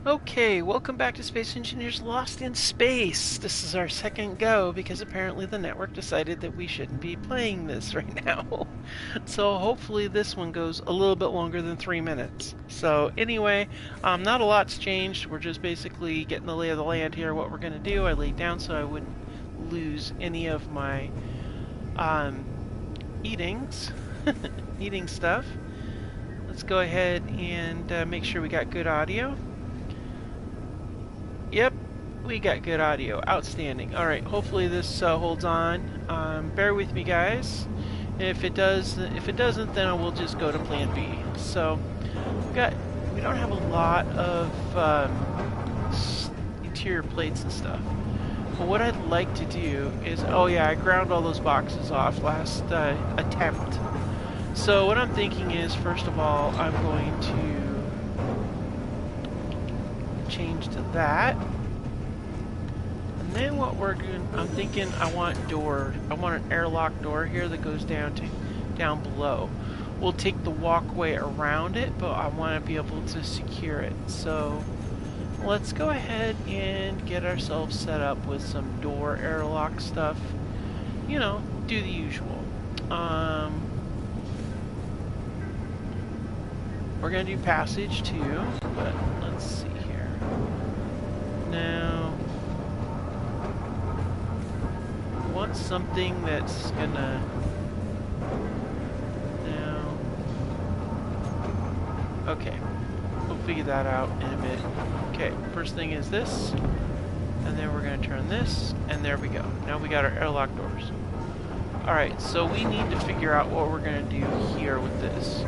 Okay, welcome back to Space Engineers Lost in Space. This is our second go because apparently the network decided that we shouldn't be playing this right now. So hopefully this one goes a little bit longer than 3 minutes. So anyway, not a lot's changed. We're just basically getting the lay of the land here, what we're going to do. I laid down so I wouldn't lose any of my um, eatings, eating stuff. Let's go ahead and make sure we got good audio. Yep, we got good audio. Outstanding. All right, hopefully this holds on. Bear with me, guys. If it doesn't, then we'll just go to Plan B. So we don't have a lot of interior plates and stuff. But what I'd like to do is, oh yeah, I ground all those boxes off last attempt. So what I'm thinking is, first of all, I'm going to change to that. And then what we're doing, I'm thinking I want an airlock door here that goes down below. We'll take the walkway around it, but I want to be able to secure it. So let's go ahead and get ourselves set up with some door airlock stuff. You know, do the usual. We're going to do passage too, but let's see. Now, I want something that's gonna. Now, okay, we'll figure that out in a bit. Okay, first thing is this, and then we're gonna turn this, and there we go. Now we got our airlock doors. Alright, so we need to figure out what we're gonna do here with this.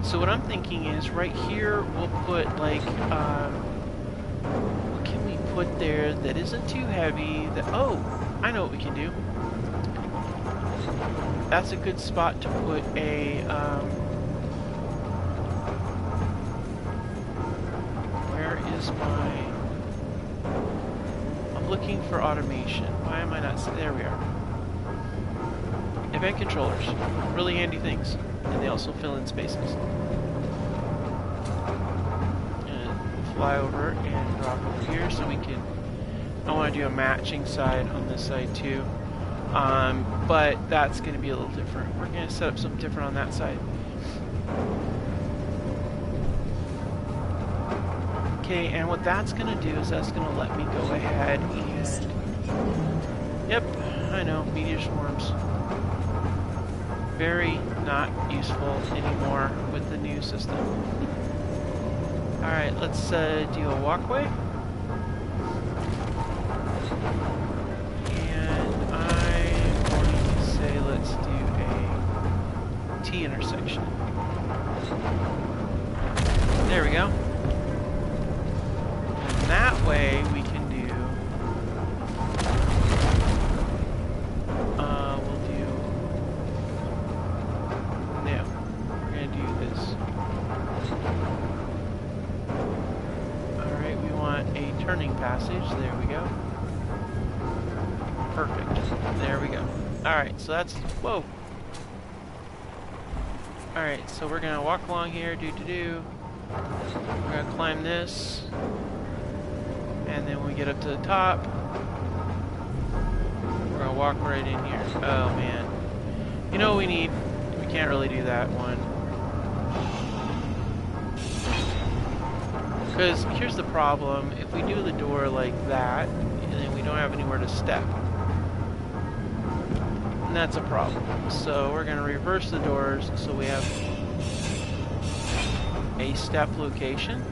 So what I'm thinking is right here we'll put like, what can we put there that isn't too heavy? Oh, I know what we can do. That's a good spot to put a, where is I'm looking for automation. Why am I not, there we are. Event controllers, really handy things. And they also fill in spaces. And fly over and drop over here so we can. I want to do a matching side on this side too, but that's going to be a little different. We're going to set up something different on that side. Okay, and what that's going to do is that's going to let me go ahead and. Yep, I know, meteor swarms. Very not useful anymore with the new system. Alright, let's do a walkway. And I'm going to say let's do a T-intersection. There we go. And that way we can do passage. There we go. Perfect. There we go. Alright, so that's... Whoa! Alright, so we're gonna walk along here, We're gonna climb this. And then when we get up to the top, we're gonna walk right in here. Oh man. You know what we need? We can't really do that one. Because here's the problem, if we do the door like that, and then we don't have anywhere to step. And that's a problem. So we're going to reverse the doors so we have a step location.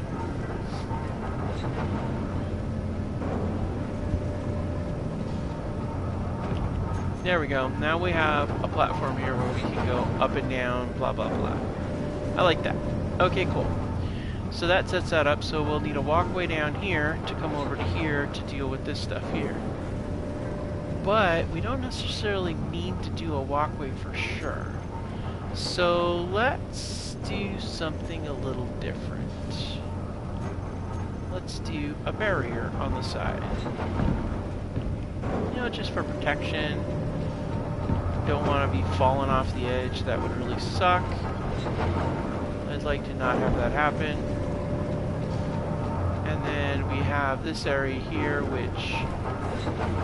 There we go. Now we have a platform here where we can go up and down, blah, blah, blah. I like that. Okay, cool. So that sets that up, so we'll need a walkway down here to come over to here to deal with this stuff here. But we don't necessarily need to do a walkway for sure. So let's do something a little different. Let's do a barrier on the side. You know, just for protection. Don't want to be falling off the edge. That would really suck. I'd like to not have that happen. And then we have this area here, which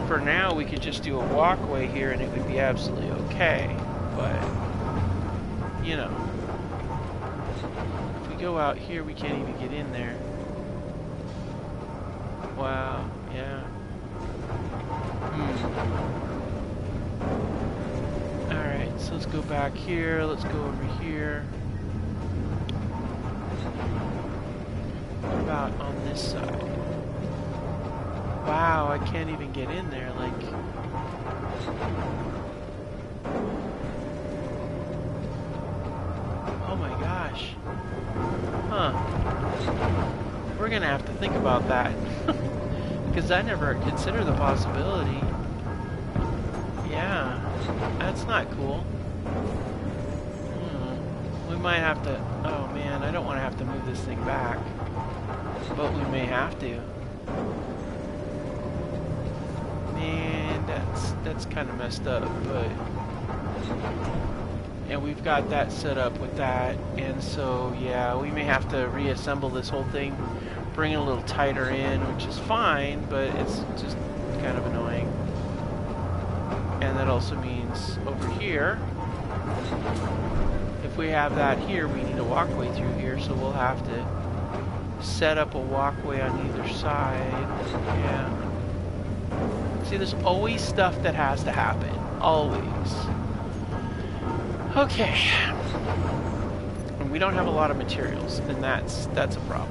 for now we could just do a walkway here and it would be absolutely okay. But, you know, if we go out here, we can't even get in there. Wow, yeah. Alright, so let's go back here, let's go over here. What about on this side? Wow, I can't even get in there, like... Oh my gosh. Huh. We're gonna have to think about that. Because I never considered the possibility. Yeah, that's not cool. We might have to... Oh man, I don't want to have to move this thing back. But we may have to. Man, that's kind of messed up, but... And we've got that set up with that, and so, yeah, we may have to reassemble this whole thing, bring it a little tighter in, which is fine, but it's just kind of annoying. And that also means over here, if we have that here, we need a walkway through here, so we'll have to set up a walkway on either side. Yeah. See, there's always stuff that has to happen. Always. Okay. And we don't have a lot of materials, and that's a problem.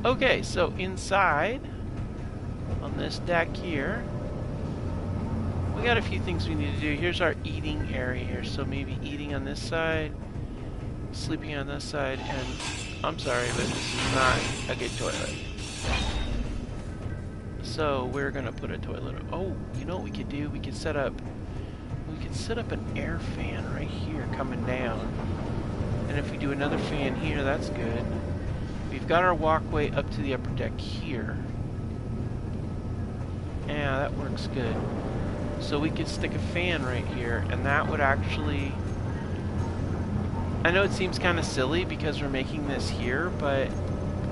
Okay, so inside, on this deck here, we got a few things we need to do. Here's our eating area here, so maybe eating on this side, sleeping on this side, and I'm sorry, but this is not a good toilet. So we're gonna put a toilet. Oh, you know what we could do? We could set up an air fan right here coming down. And if we do another fan here, that's good. We've got our walkway up to the upper deck here. Yeah, that works good. So we could stick a fan right here, and that would actually... I know it seems kind of silly because we're making this here, but,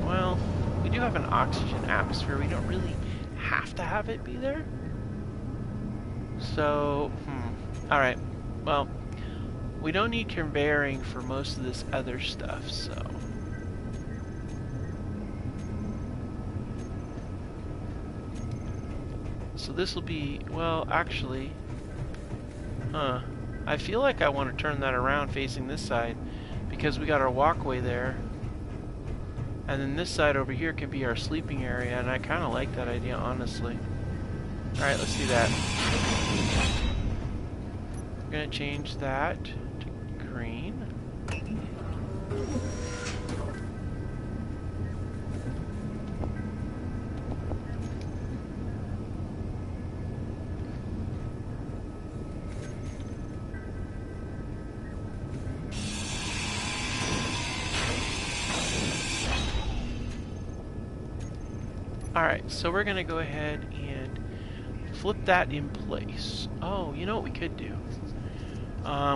well, we do have an oxygen atmosphere. We don't really have to have it be there. So, alright. Well, we don't need conveying for most of this other stuff, so... So this will be, well, actually, I feel like I want to turn that around facing this side because we got our walkway there. And then this side over here can be our sleeping area, and I kind of like that idea, honestly. Alright, let's do that. We're going to change that to green. Alright, so we're going to go ahead and flip that in place. Oh, you know what we could do?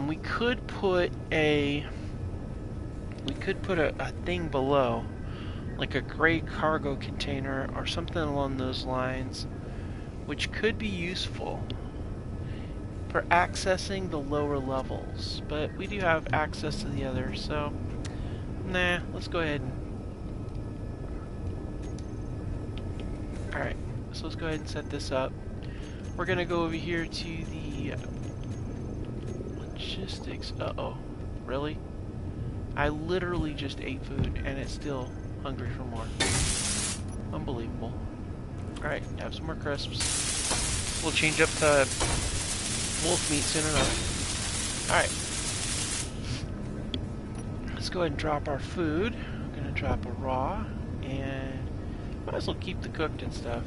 We could put a thing below, like a gray cargo container or something along those lines, which could be useful for accessing the lower levels. But we do have access to the others, so nah, let's go ahead and... Alright, so let's go ahead and set this up. We're going to go over here to the logistics. Uh-oh. Really? I literally just ate food and it's still hungry for more. Unbelievable. Alright, have some more crisps. We'll change up to wolf meat soon enough. Alright. Let's go ahead and drop our food. We're going to drop a raw, and might as well keep the cooked and stuff.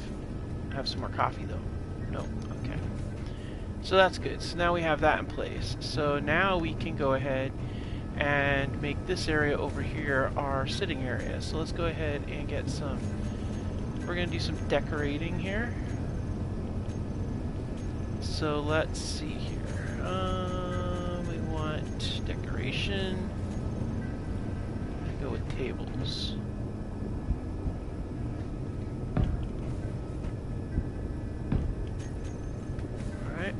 Have some more coffee though. No, okay. So that's good. So now we have that in place. So now we can go ahead and make this area over here our sitting area. So let's go ahead and get some... We're going to do some decorating here. So let's see here. We want decoration. go with tables. Alright.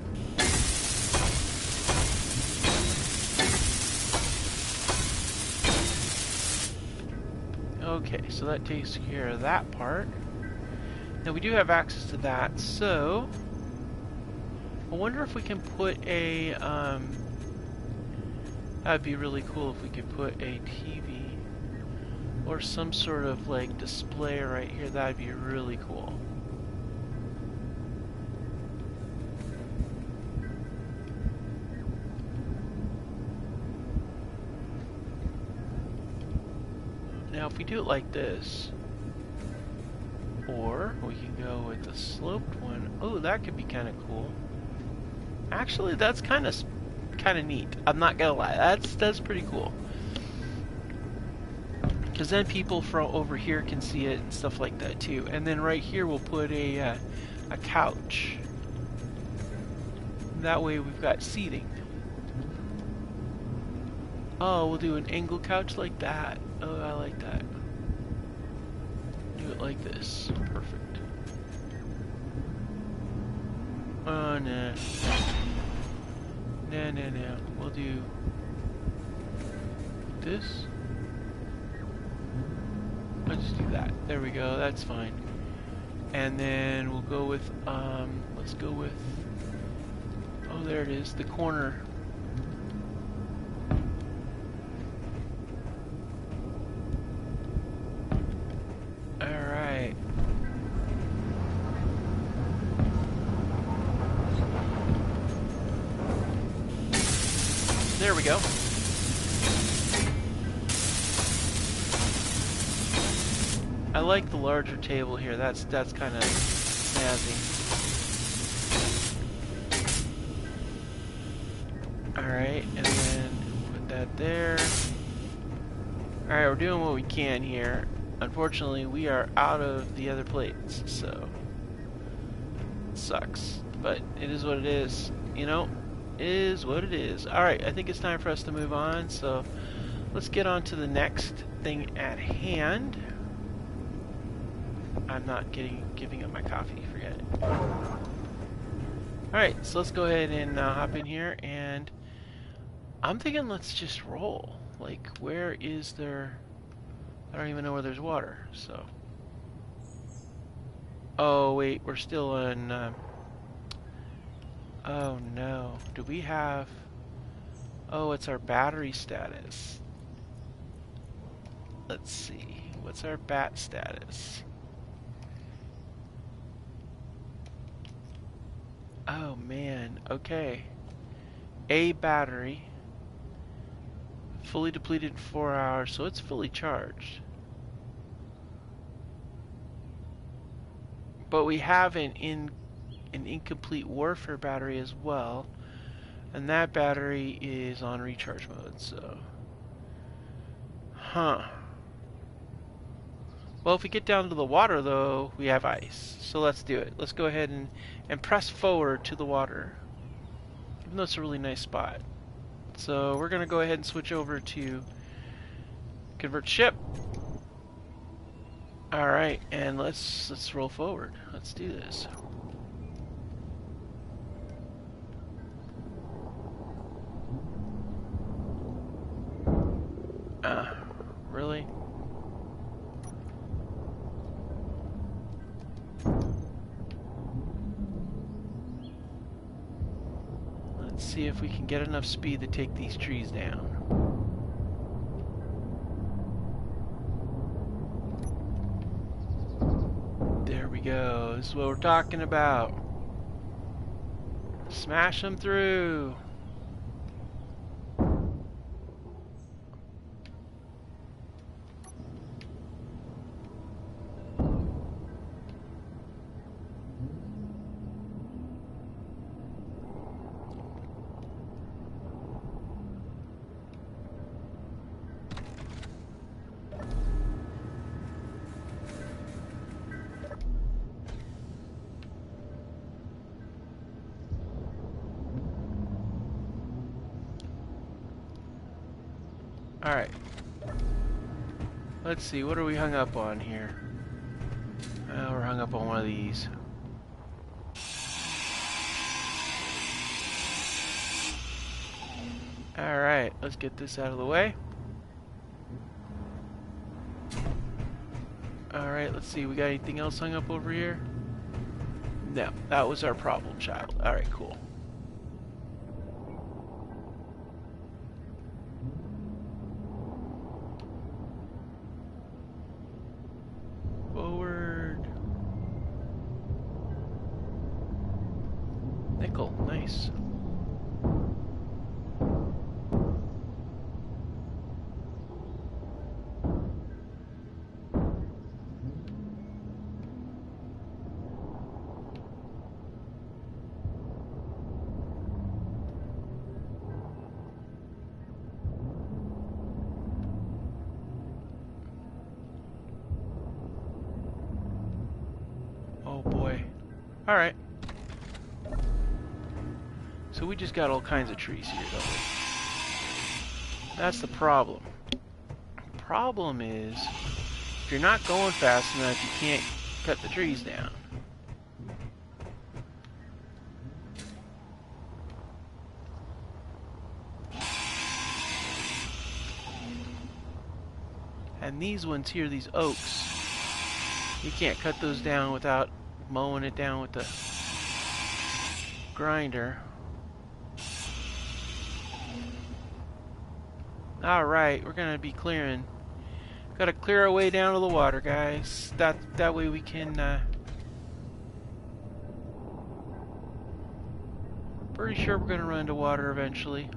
Okay, so that takes care of that part. Now we do have access to that, so I wonder if we can put a, that'd be really cool if we could put a TV or some sort of like display right here. That'd be really cool. Now if we do it like this, or we can go with the sloped one. Oh, that could be kind of cool. Actually, that's kind of neat. I'm not gonna lie, that's pretty cool. Because then people from over here can see it and stuff like that too. And then right here we'll put a couch. That way we've got seating. Oh, we'll do an angle couch like that. Oh, I like that. Do it like this. Perfect. Oh, no. No. We'll do this. I'll just do that. There we go. That's fine. And then we'll go with, let's go with, oh, there it is, the corner. Alright. There we go. I like the larger table here. That's kind of snazzy. Alright, and then put that there. Alright, we're doing what we can here. Unfortunately, we are out of the other plates, so it sucks. But it is what it is. You know, it is what it is. Alright, I think it's time for us to move on, so let's get on to the next thing at hand. I'm not giving up my coffee, forget it. Alright, so let's go ahead and hop in here, and I'm thinking let's just roll. Like, where is there... I don't even know where there's water, so... Oh, wait, we're still on... Oh, no. Do we have... Oh, it's our battery status. Let's see. What's our bat status? Oh man, okay. A battery. Fully depleted in 4 hours, so it's fully charged. But we have an incomplete warfare battery as well. And that battery is on recharge mode, so... Huh. Well, if we get down to the water, though, we have ice. So let's do it. Let's go ahead and press forward to the water. Even though it's a really nice spot. So we're going to go ahead and switch over to convert ship. Alright, and let's roll forward. Let's do this. Really? Let's see if we can get enough speed to take these trees down. There we go. This is what we're talking about. Smash them through. Alright. Let's see, what are we hung up on here? We're hung up on one of these. Alright, let's get this out of the way. Alright, let's see, we got anything else hung up over here? No, that was our problem child. Alright, cool. Forward. Nickel, nice. Oh boy. Alright. So we just got all kinds of trees here, don't we? That's the problem. The problem is, if you're not going fast enough, you can't cut the trees down. And these ones here, these oaks, you can't cut those down without mowing it down with the grinder. Alright, we're gonna be clearing. Gotta clear our way down to the water, guys. That way we can, pretty sure we're gonna run into water eventually.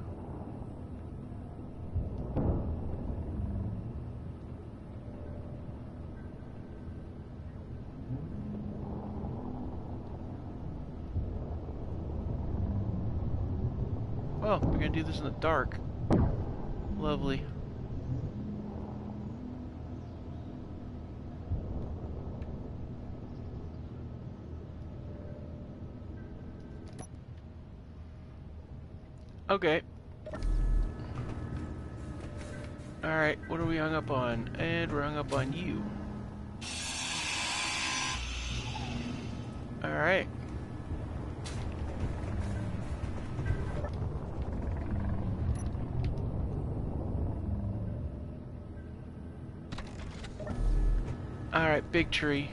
Oh, we're gonna do this in the dark. Lovely. Okay. Alright, what are we hung up on? And we're hung up on you. Alright. Alright, big tree.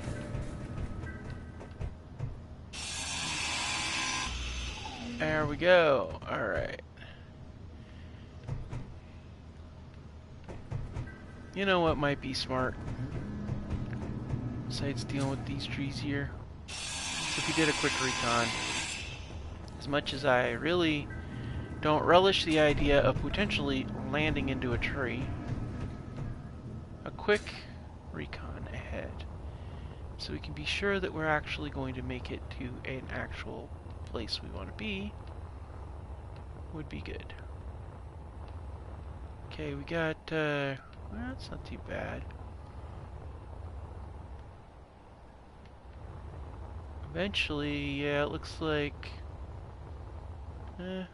There we go. Alright. You know what might be smart? Besides dealing with these trees here. So if you did a quick recon. As much as I really don't relish the idea of potentially landing into a tree, a quick recon ahead. So we can be sure that we're actually going to make it to an actual place we want to be. Would be good. Okay, we got, well, that's not too bad. Eventually, yeah, it looks like, I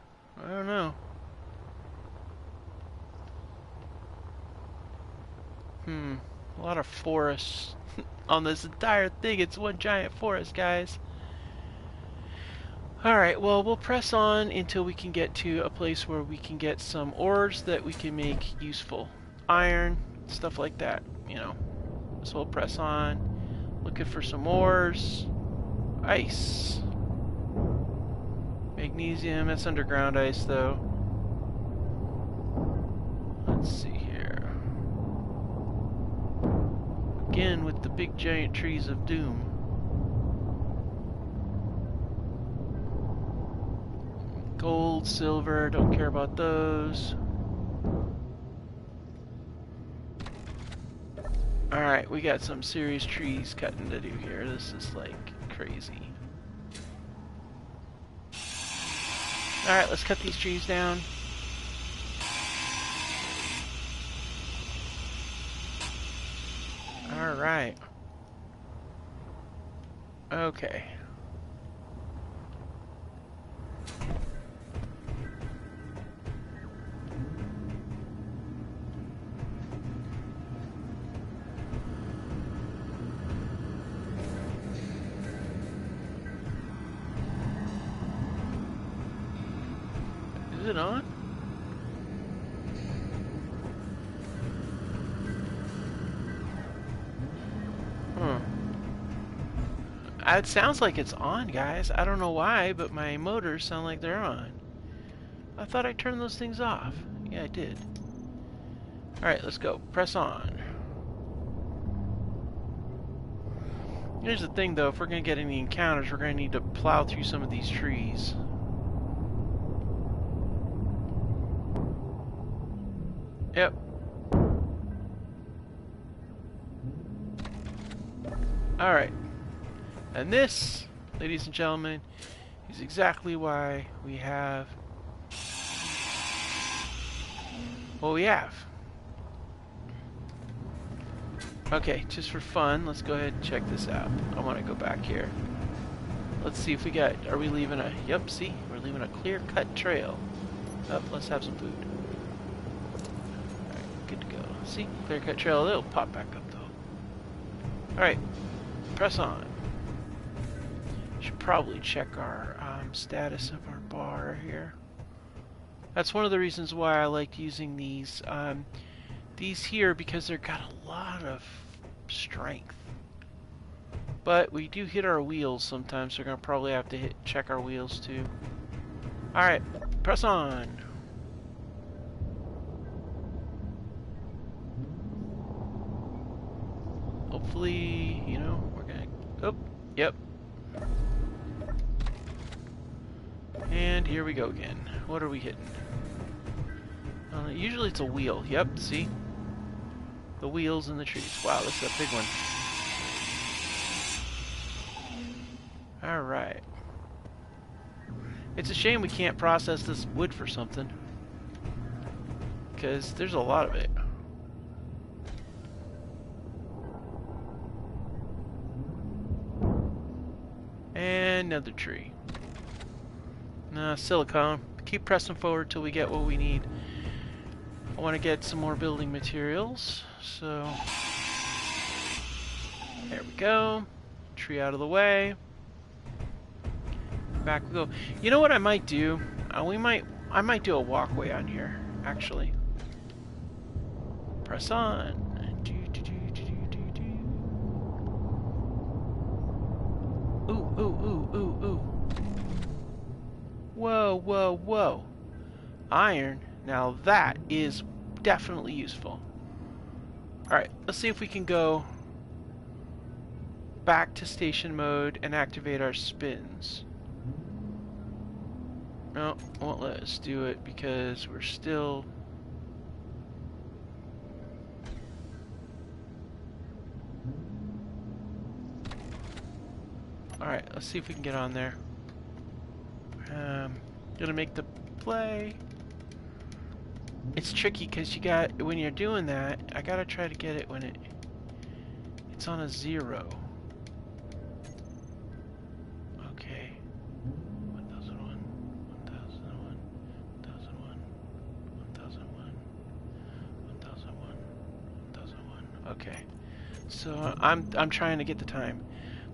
don't know. A lot of forests on this entire thing. It's one giant forest, guys. Alright, well, we'll press on until we can get to a place where we can get some ores that we can make useful. Iron, stuff like that, you know. So we'll press on, looking for some ores. Ice. Magnesium, that's underground ice, though. Let's see here. Again, with the big giant trees of doom. Gold, silver, don't care about those. Alright, we got some serious trees cutting to do here. This is like crazy. Alright, let's cut these trees down. Alright. Okay. it on? Hmm. It sounds like it's on, guys. I don't know why, but my motors sound like they're on. I thought I turned those things off. Yeah, I did. Alright, let's go. Press on. Here's the thing, though. If we're going to get any encounters, we're going to need to plow through some of these trees. Yep. Alright. And this, ladies and gentlemen, is exactly why we have what we have. Okay, just for fun, let's go ahead and check this out. I want to go back here. Let's see if we got, are we leaving a, yep, see, we're leaving a clear-cut trail. Oh, let's have some food. Alright, good to go. See, clear-cut trail, it'll pop back up though. Alright, press on. Should probably check our status of our bar here. That's one of the reasons why I like using these here, because they've got a lot of strength. But we do hit our wheels sometimes, so we're gonna probably have to check our wheels too. Alright, press on. Hopefully, you know, we're gonna, oh, yep. And here we go again. What are we hitting? Usually it's a wheel. Yep, see? The wheels in the trees. Wow, this is a big one. Alright. It's a shame we can't process this wood for something, because there's a lot of it. And another tree. Silicone. Keep pressing forward till we get what we need. I want to get some more building materials, so there we go. Tree out of the way. Back we go. You know what I might do? I might do a walkway on here, actually. Press on. Ooh, ooh, ooh, ooh, ooh. Whoa, whoa, whoa. Iron. Now that is definitely useful. Alright, let's see if we can go back to station mode and activate our spins. No, won't let us do it because we're still... Alright, let's see if we can get on there. Gonna make the play. It's tricky because you got, when you're doing that, I gotta try to get it when it's on a 0. Okay. 1001, 1001, 1001, 1001, 1001, 1001. Okay. So I'm trying to get the time.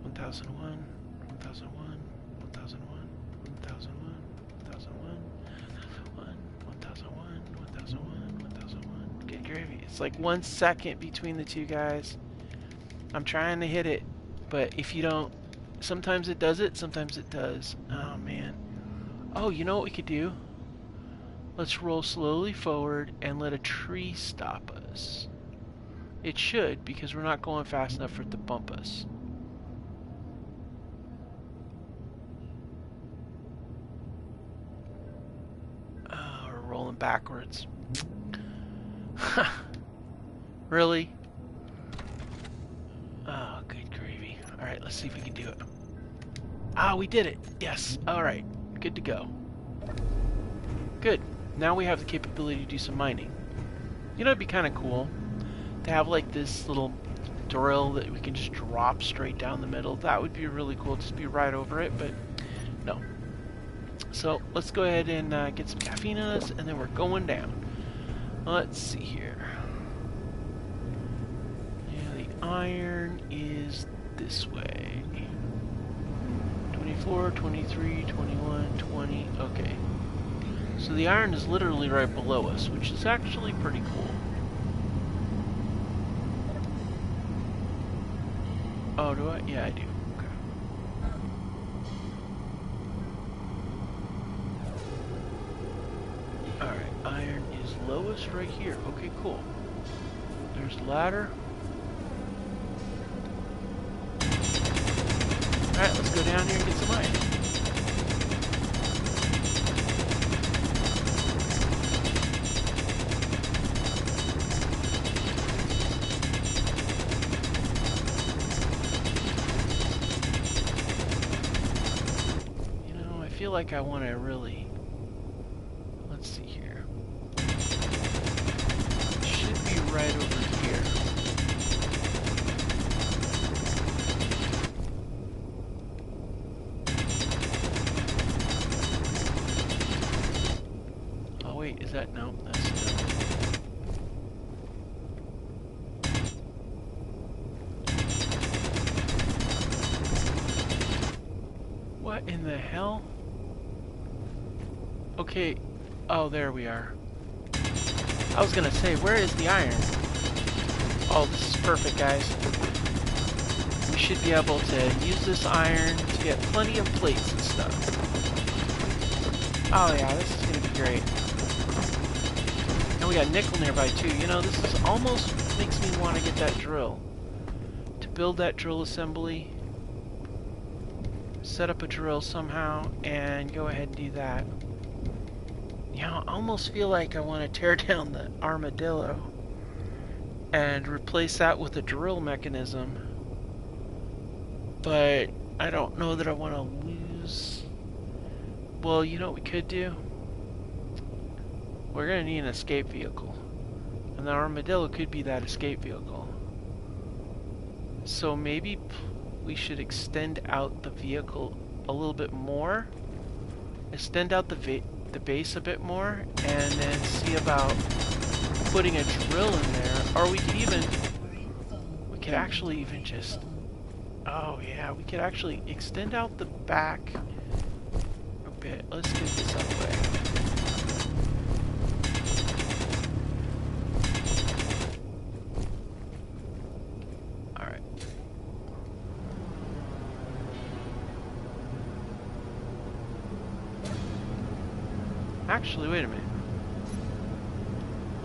1001, 1001, 1001, 1001, 1001, 1001, 1001, 1001. Good gravy. It's like 1 second between the two guys. I'm trying to hit it, but if you don't, sometimes it does it, sometimes it does. Oh man. Oh, you know what we could do? Let's roll slowly forward and let a tree stop us. It should, because we're not going fast enough for it to bump us. Rolling backwards. Really? Oh, good gravy. Alright, let's see if we can do it. Ah, we did it! Yes! Alright, good to go. Good. Now we have the capability to do some mining. You know, it'd be kind of cool to have like this little drill that we can just drop straight down the middle. That would be really cool, just be right over it, but no. So let's go ahead and get some caffeine in us, and then we're going down. Let's see here. Yeah, the iron is this way. 24, 23, 21, 20. Okay. So the iron is literally right below us, which is actually pretty cool. Oh, do I? Yeah, I do. Okay. Alright, iron is lowest right here. Okay, cool. There's ladder. Alright, let's go down here and get some iron. You know, I feel like I want to really... Let's see here. It should be right over here. Oh wait, is that... No, that's still... What in the hell? Okay. Oh, there we are. I was gonna say, where is the iron? Oh, this is perfect, guys. We should be able to use this iron to get plenty of plates and stuff. Oh yeah, this is gonna be great. And we got nickel nearby too. You know, this is almost makes me want to get that drill. To build that drill assembly, set up a drill somehow, and go ahead and do that. You know, I almost feel like I want to tear down the armadillo and replace that with a drill mechanism. But I don't know that I want to lose... Well, you know what we could do? We're going to need an escape vehicle. And the armadillo could be that escape vehicle. So maybe we should extend out the vehicle a little bit more. Extend out the base a bit more, and then see about putting a drill in there. Or we could actually even just... Oh yeah, we could actually extend out the back a bit. Let's get this out of the way. Alright. Actually, wait a minute.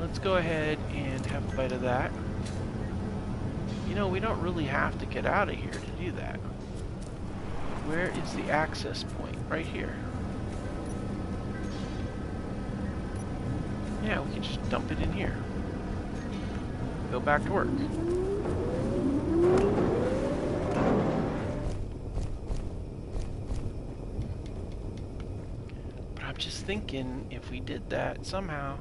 Let's go ahead and have a bite of that. You know, we don't really have to get out of here to do that. Where is the access point? Right here. Yeah, we can just dump it in here. Go back to work. But I'm just thinking, if we did that somehow,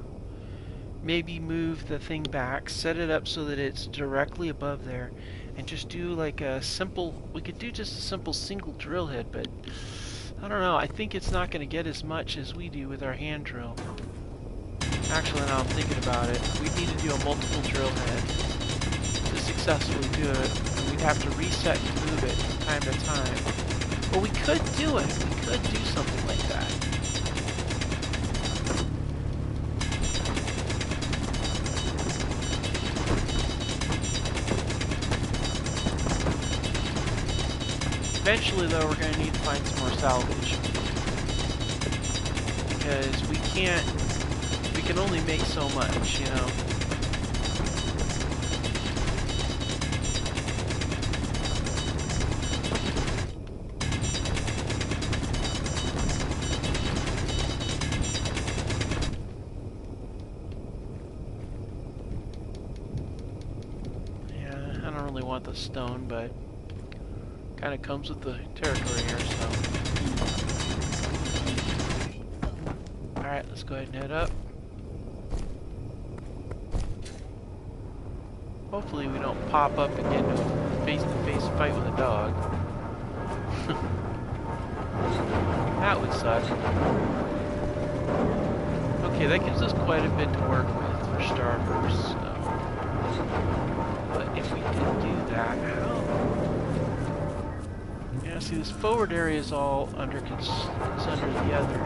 maybe move the thing back, set it up so that it's directly above there, and just do like a simple, we could do just a simple single drill head, but I don't know, I think it's not going to get as much as we do with our hand drill. Actually, now I'm thinking about it, we need to do a multiple drill head to successfully do it, and we'd have to reset and move it from time to time. But we could do it, we could do something like that. Eventually, though, we're going to need to find some more salvage. Because we can only make so much, you know. Yeah, I don't really want the stone, but kind of comes with the territory here, so. Alright, let's go ahead and head up. Hopefully we don't pop up and get into a face-to-face fight with a dog. That would suck. Okay, that gives us quite a bit to work with for starters. So. But if we did do that, how? Yeah, see, this forward area is all under the other.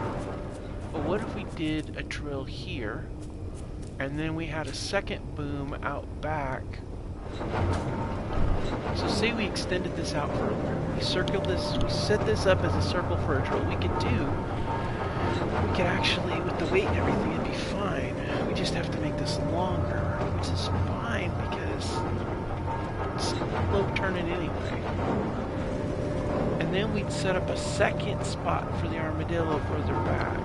But what if we did a drill here, and then we had a second boom out back. So say we extended this out further. We circled this, we set this up as a circle for a drill. We could actually, with the weight and everything, it'd be fine. We just have to make this longer, which is fine because it's low turning anyway. And then we'd set up a second spot for the armadillo further back.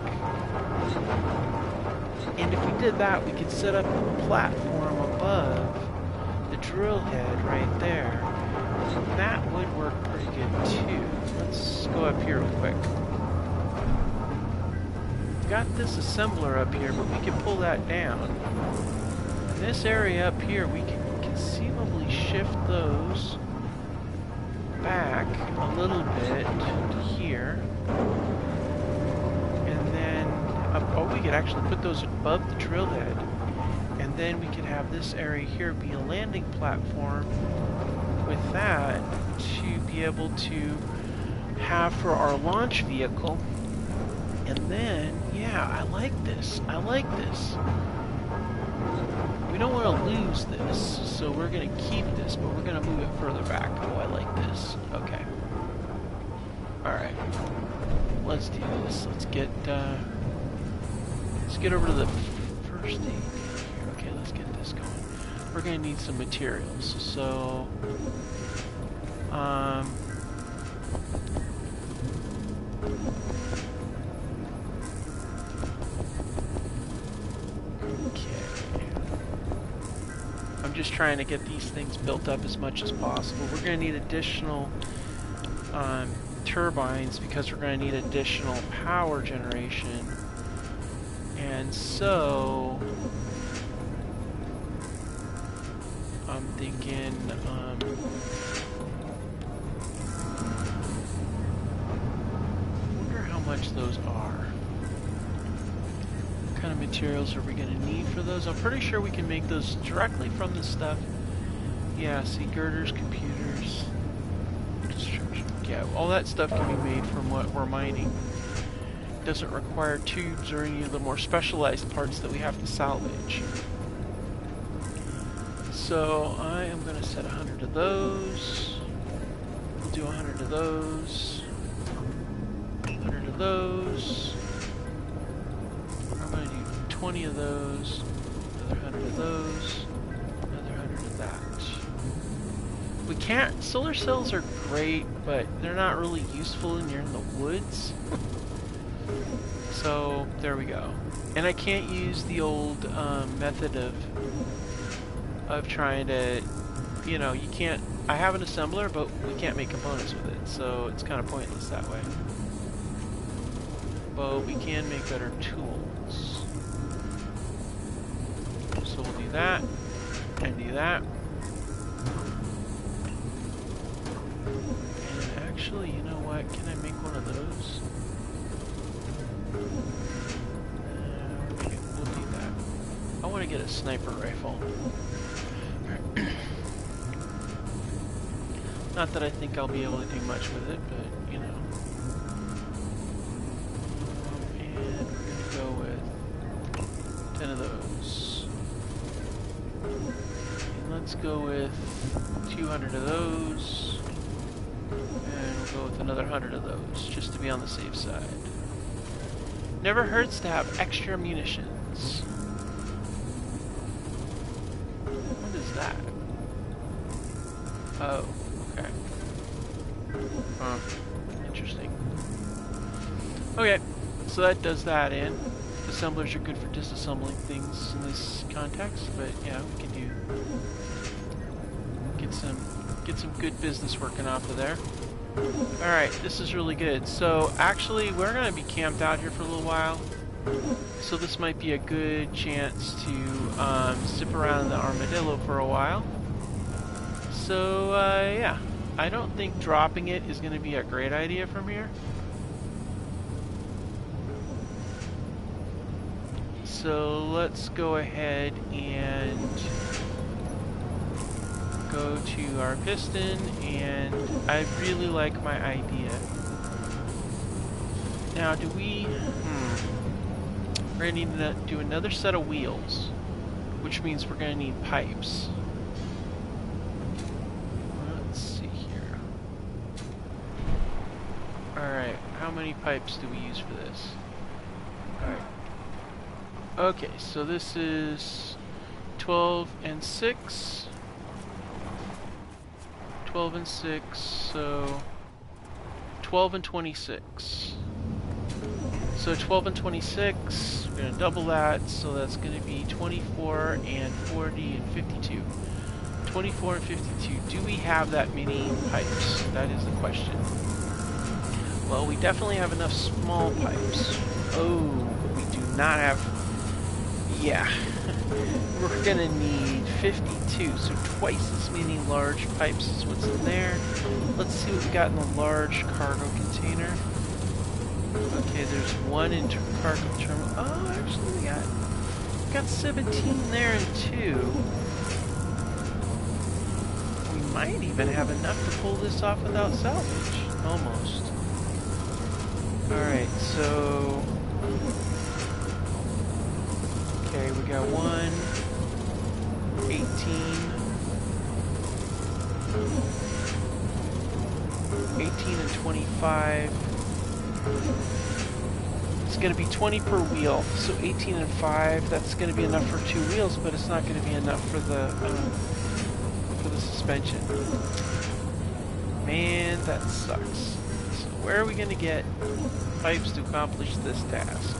And if we did that, we could set up the platform above the drill head right there. That would work pretty good too. Let's go up here real quick. Got this assembler up here, but we can pull that down. In this area up here, we can conceivably shift those back a little bit to here. And then, we could actually put those above the drill head. And then we could have this area here be a landing platform with that to be able to have for our launch vehicle. And then, yeah, I like this. I like this. We don't want to lose this, so we're going to keep this, but we're going to move it further back. Oh, I like this. Okay. Alright. Let's do this. Let's get over to the first thing. Okay, let's get this going. We're going to need some materials. So, I'm just trying to get these things built up as much as possible. We're going to need additional turbines because we're going to need additional power generation. And so I'm thinking wonder how much those are. What kind of materials are we going to need for those? I'm pretty sure we can make those directly from the stuff. Yeah, see, girders, computers, construction. Yeah, all that stuff can be made from what we're mining. Doesn't require tubes or any of the more specialized parts that we have to salvage. So I am going to set 100 of those. We'll do 100 of those. 100 of those. I'm going to do 20 of those. Another 100 of those. Another 100 of that. We can't. Solar cells are great, but they're not really useful when you're in the woods. So there we go. And I can't use the old method of trying to, you know, you can't. I have an assembler, but we can't make components with it, so it's kind of pointless that way. But we can make better tools. So we'll do that and do that. And actually, you know what? Can I make one of those? We'll do that. I want to get a sniper rifle. Not that I think I'll be able to do much with it, but you know. And we're going to go with 10 of those. And let's go with 200 of those. And we'll go with another 100 of those, just to be on the safe side. Never hurts to have extra munitions. What is that? Oh, okay. Huh. Interesting. Okay, so that does that in. Assemblers are good for disassembling things in this context, but yeah, we can get some good business working off of there. Alright, this is really good. So actually we're going to be camped out here for a little while. So this might be a good chance to zip around the armadillo for a while. So yeah, I don't think dropping it is going to be a great idea from here. So let's go ahead and go to our piston, and I really like my idea. Now, do we... We're going to need to do another set of wheels, which means we're going to need pipes. Let's see here. Alright, how many pipes do we use for this? Alright. Okay, so this is 12 and 6. 12 and 6, so 12 and 26. So 12 and 26, we're going to double that, so that's going to be 24 and 40 and 52. 24 and 52. Do we have that many pipes? That is the question. Well, we definitely have enough small pipes. Oh, but we do not have... Yeah. We're going to need 52, so twice as many large pipes as what's in there. Let's see what we got in the large cargo container. Okay, there's one in cargo terminal. Oh, actually, we got 17 there and 2. We might even have enough to pull this off without salvage. Almost. Alright, so... Okay, we got 18. And 25. It's going to be 20 per wheel, so 18 and 5. That's going to be enough for 2 wheels, but it's not going to be enough for the suspension. Man, that sucks. So where are we going to get pipes to accomplish this task?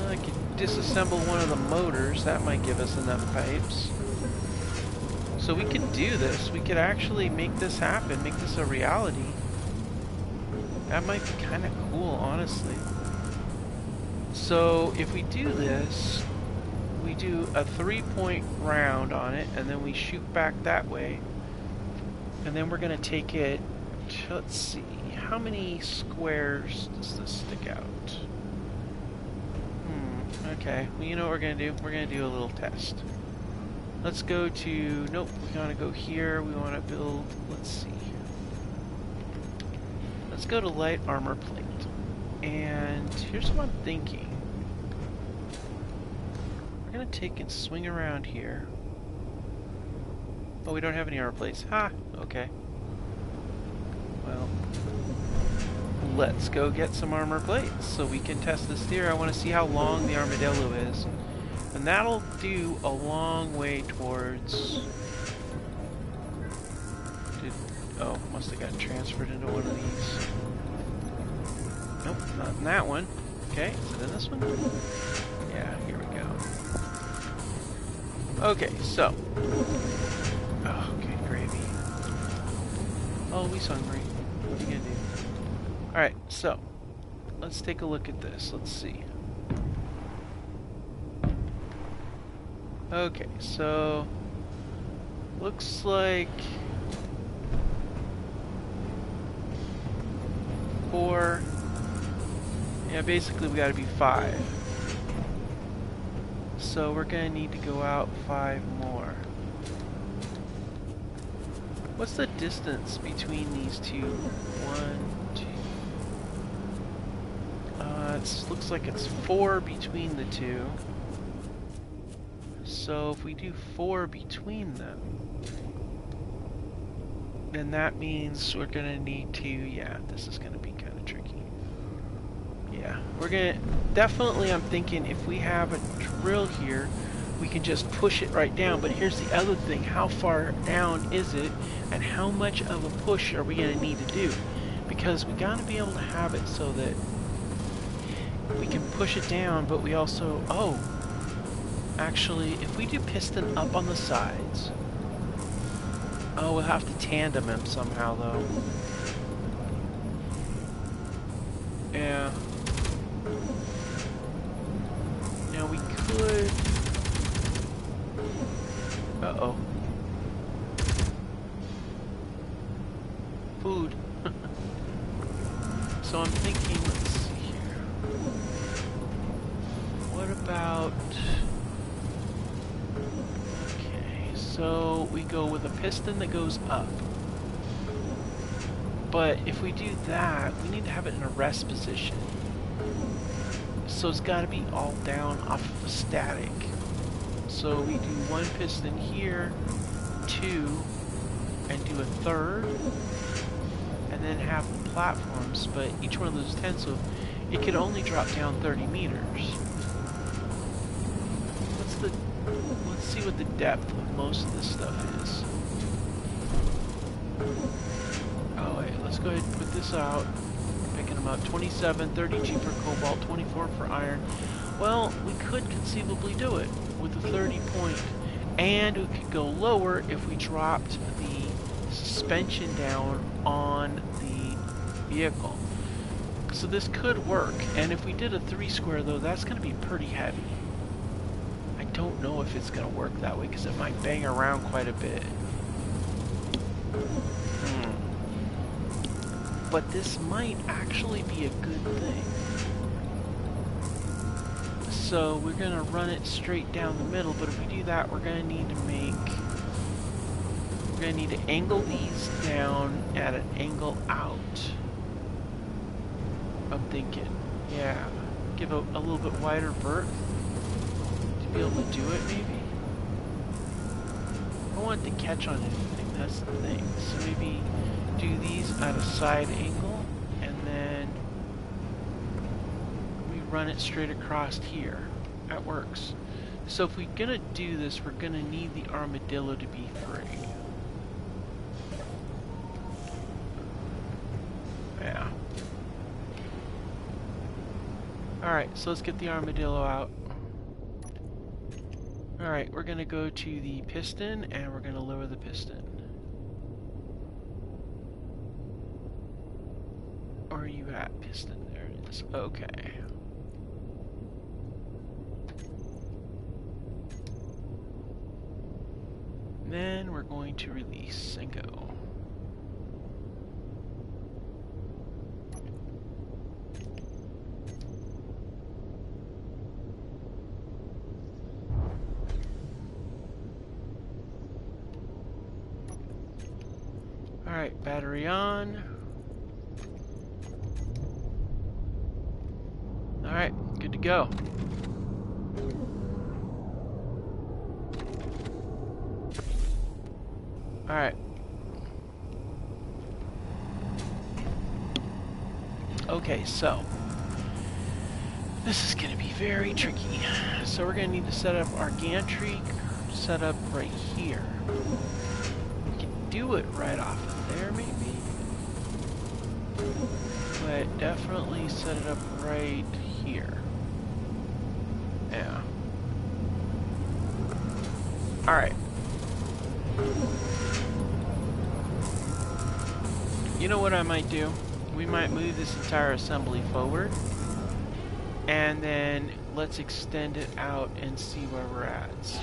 I could disassemble one of the motors. That might give us enough pipes. So we could do this. We could actually make this happen, make this a reality. That might be kind of cool, honestly. So if we do this, we do a 3-point round on it, and then we shoot back that way. And then we're going to take it, let's see, how many squares does this stick out? Okay, well, you know what we're going to do? We're going to do a little test. Let's go to, nope, we want to go here, we want to build, let's see. Let's go to light armor plate. And here's what I'm thinking. We're going to take and swing around here. Oh, we don't have any armor plates. Ha! Okay. Well, let's go get some armor plates so we can test this theory. I want to see how long the armadillo is. And that'll do a long way towards... Oh, must have gotten transferred into one of these. Nope, not in that one. Okay, is it in this one? Yeah, here we go. Okay, so. Oh, okay, gravy. Oh, he's hungry. What are you gonna do? Alright, so. Let's take a look at this. Let's see. Okay, so. Looks like... 4. Yeah, basically we gotta be 5. So we're gonna need to go out 5 more. What's the distance between these two? 1, 2. It looks like it's 4 between the two. So if we do 4 between them, then that means we're gonna need to, yeah, this is gonna be kind of tricky. Yeah, we're gonna, definitely I'm thinking if we have a drill here, we can just push it right down, but here's the other thing, how far down is it, and how much of a push are we gonna need to do? Because we gotta be able to have it so that we can push it down, but we also, oh, actually, if we do piston up on the sides, oh, we'll have to tandem him somehow, though. Yeah. Now we could... Uh-oh. Food. So I'm thinking, let's see here. What about... So we go with a piston that goes up. But if we do that, we need to have it in a rest position. So it's got to be all down off of a static. So we do one piston here, two, and do a third, and then have the platforms, but each one of those 10, so it could only drop down 30 meters. Let's see what the depth of most of this stuff is. Oh wait, let's go ahead and put this out. Picking them up, 27, 32 for cobalt, 24 for iron. Well, we could conceivably do it with a 30 point, and we could go lower if we dropped the suspension down on the vehicle. So this could work, and if we did a 3 square though, that's going to be pretty heavy. I don't know if it's going to work that way because it might bang around quite a bit. But this might actually be a good thing. So we're going to run it straight down the middle, but if we do that, we're going to need to angle these down at an angle out. I'm thinking, yeah, give a little bit wider berth to be able to do it maybe. I don't want it to catch on anything, that's the thing. So maybe do these at a side angle, and then we run it straight across here. That works. So if we're gonna do this, we're gonna need the armadillo to be free. Yeah. Alright, so let's get the armadillo out. Alright, we're gonna go to the piston, and we're gonna lower the piston. Where are you at, piston? There it is. Okay. Then we're going to release and go. Alright, battery on. Alright, good to go. Alright. Okay, so this is going to be very tricky. So we're going to need to set up our gantry set up right here. We can do it right off of there maybe. But definitely set it up right here. Yeah. Alright. You know what I might do? We might move this entire assembly forward, and then let's extend it out and see where we're at. So.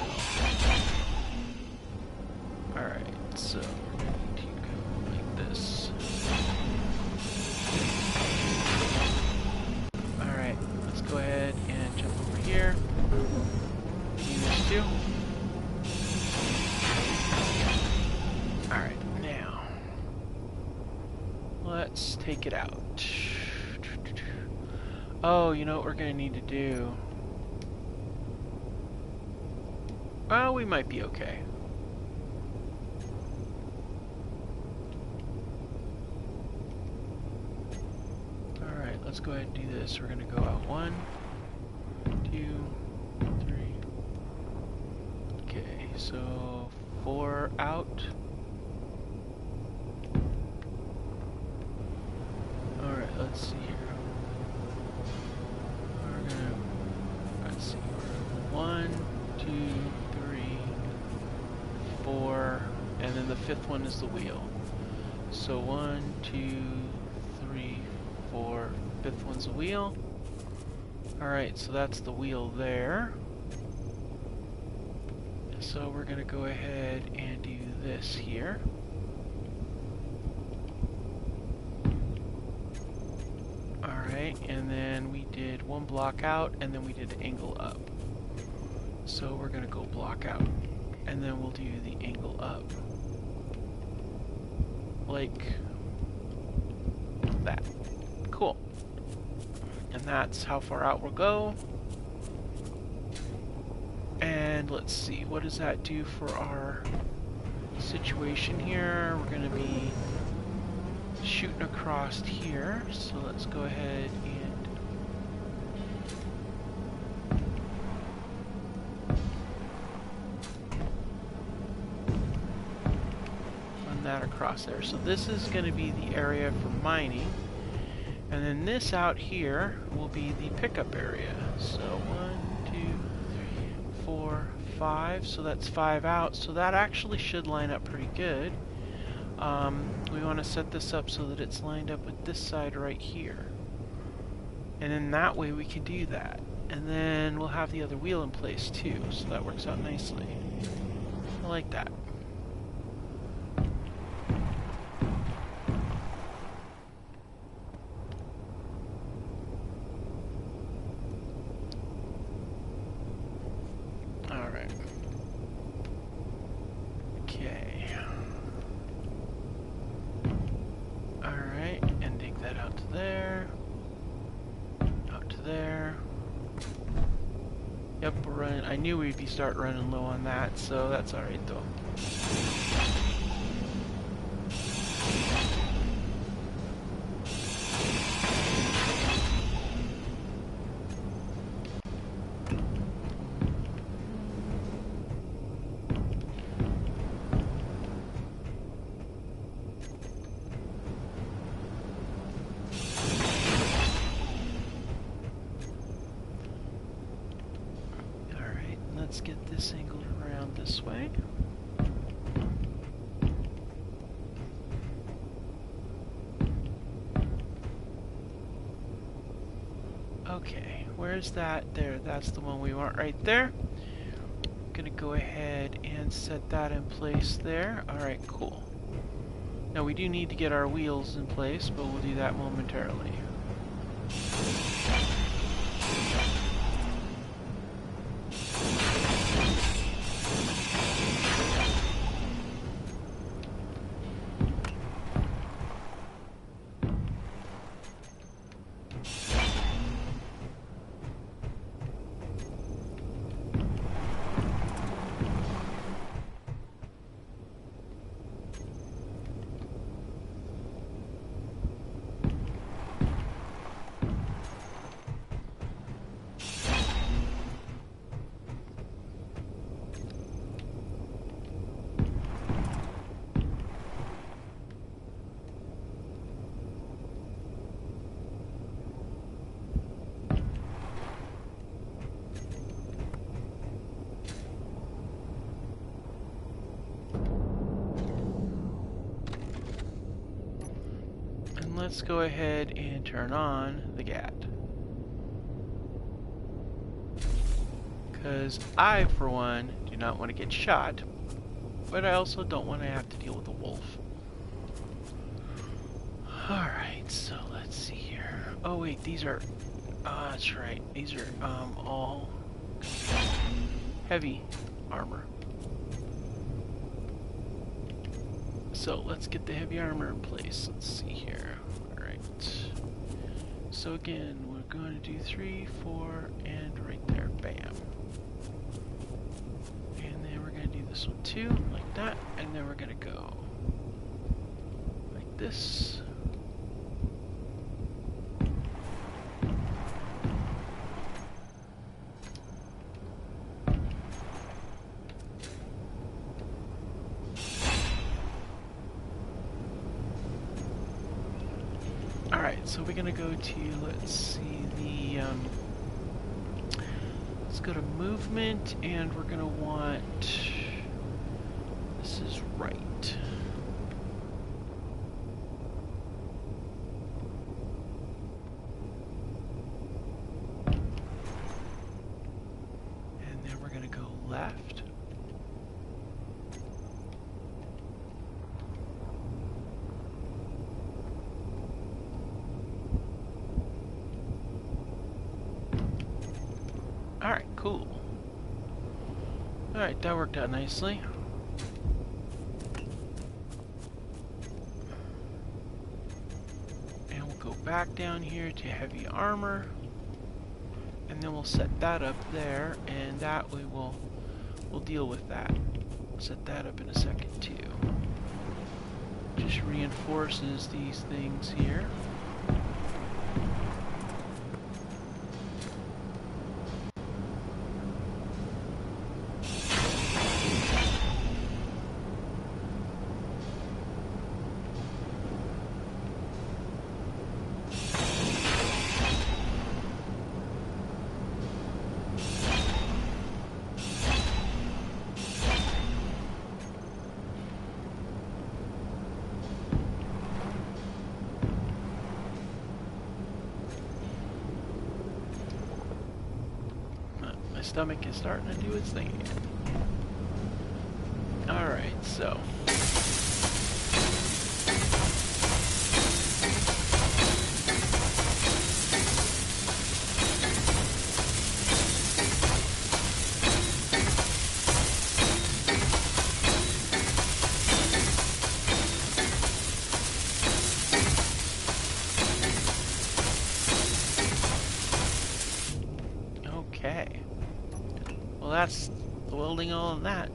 Alright, so we're going to go like this. Alright, let's go ahead and jump over here. Do this too. Alright, now let's take it out. Oh, you know what we're going to need to do? Oh, we might be okay. Alright, let's go ahead and do this. We're going to go out 1, 2, 3. Okay, so 4 out. Alright, let's see here. We're gonna, let's see, 1, 2, 3, 4, and then the 5th one is the wheel. So 1, 2, 3, 4, 5th one's the wheel. Alright, so that's the wheel there. So we're gonna go ahead and do this here. Alright, and then we did 1 block out, and then we did angle up. So we're going to go block out, and then we'll do the angle up. Like that. Cool. And And that's how far out we'll go. And let's see, what does that do for our situation here? We're going to be shooting across here, so let's go ahead and run that across there. So this is going to be the area for mining, and then this out here will be the pickup area. So 1, 2, 3, 4, 5, so that's 5 out, so that actually should line up pretty good. We want to set this up so that it's lined up with this side right here. And then that way we can do that. And then we'll have the other wheel in place too, so that works out nicely. I like that. Alright. Okay. Alright, and dig that out to there. Out to there. Yep, we're running. I knew we'd start running low on that, so that's alright though. Let's get this angled around this way. Okay, where's that? There, that's the one we want right there. Gonna go ahead and set that in place there. Alright, cool. Now we do need to get our wheels in place, but we'll do that momentarily. Let's go ahead and turn on the GAT. Because I, for one, do not want to get shot, but I also don't want to have to deal with a wolf. Alright, so let's see here. Oh wait, these are... that's right. These are all heavy armor. So let's get the heavy armor in place. Let's see here. Alright. So again, we're going to do 3, 4, and right there. Bam. And then we're going to do this one too, like that. And then we're going to go like this. Alright, so we're gonna go to, let's see, the, let's go to movement, and we're gonna want, this is right. And then we're gonna go left. Alright, cool. Alright, that worked out nicely. And we'll go back down here to heavy armor. then we'll set that up there, and that way we'll deal with that. Set that up in a second too. Just reinforces these things here. Stomach is starting to do its thing again. Alright, so. Okay. Well, that's the welding all of that.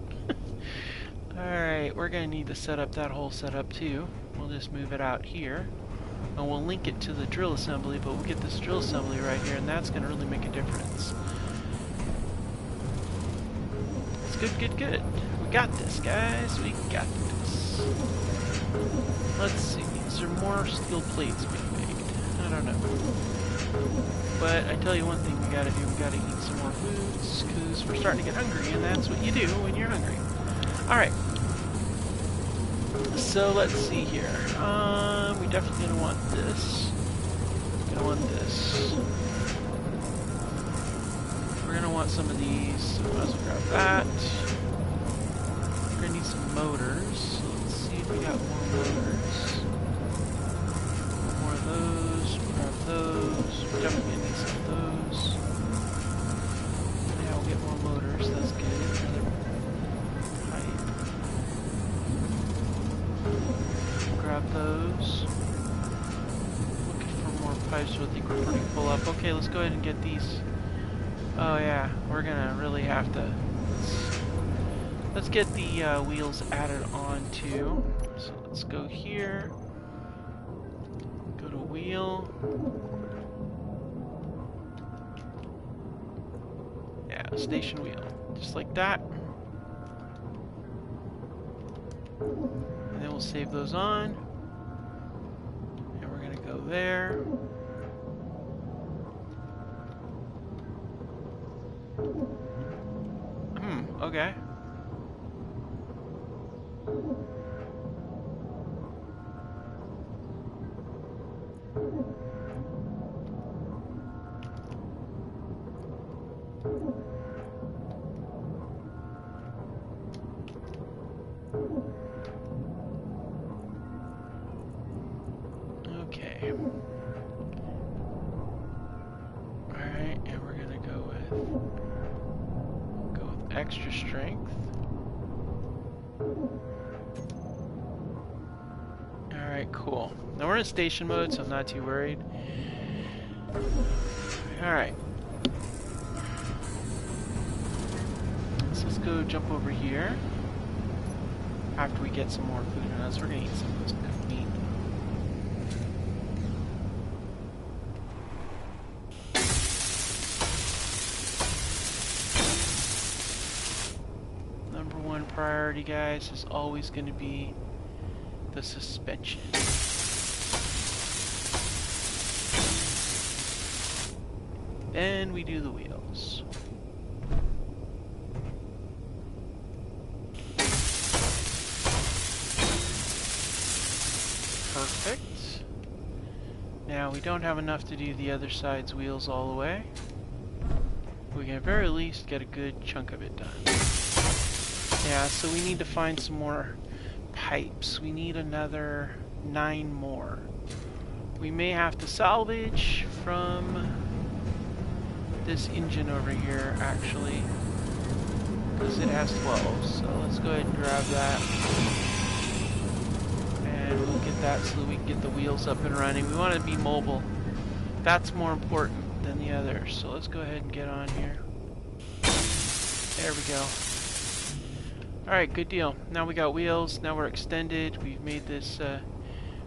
Alright, we're going to need to set up that whole setup too. We'll just move it out here. And we'll link it to the drill assembly, but we'll get this drill assembly right here, and that's going to really make a difference. It's good, good, good. We got this, guys. We got this. Let's see. Is there more steel plates being made? I don't know. But I tell you one thing we gotta do, we gotta eat some more foods, because we're starting to get hungry, and that's what you do when you're hungry. Alright. So let's see here. We definitely gonna want this. Gonna want this. We're gonna want some of these, so might as well grab that. We're gonna need some motors. So let's see if we got more motors. More of those, grab those. We're definitely gonna need some of those. Yeah, we'll get more motors, that's good. Another pipe. Grab those. Looking for more pipes, so I think we're pretty full up. Okay, let's go ahead and get these. Oh yeah, we're gonna really have to. Let's get the wheels added on too. So let's go here. Go to wheel. Yeah, station wheel. Just like that. And then we'll save those on. And we're gonna go there. Okay. Okay. Alright, and we're gonna go with extra strength. Alright, cool. Now we're in station mode, so I'm not too worried. Alright. So let's go jump over here. After we get some more food in us, we're gonna eat some of this cooked meat. Number one priority, guys, is always gonna be the suspension. Then we do the wheels. Perfect. Now we don't have enough to do the other side's wheels all the way. We can at very least get a good chunk of it done. Yeah, so we need to find some more pipes. We need another 9 more. We may have to salvage from this engine over here, actually, because it has 12. So let's go ahead and grab that. And we'll get that so that we can get the wheels up and running. We want to be mobile. That's more important than the other. So let's go ahead and get on here. There we go. Alright, good deal. Now we got wheels, now we're extended. We've made this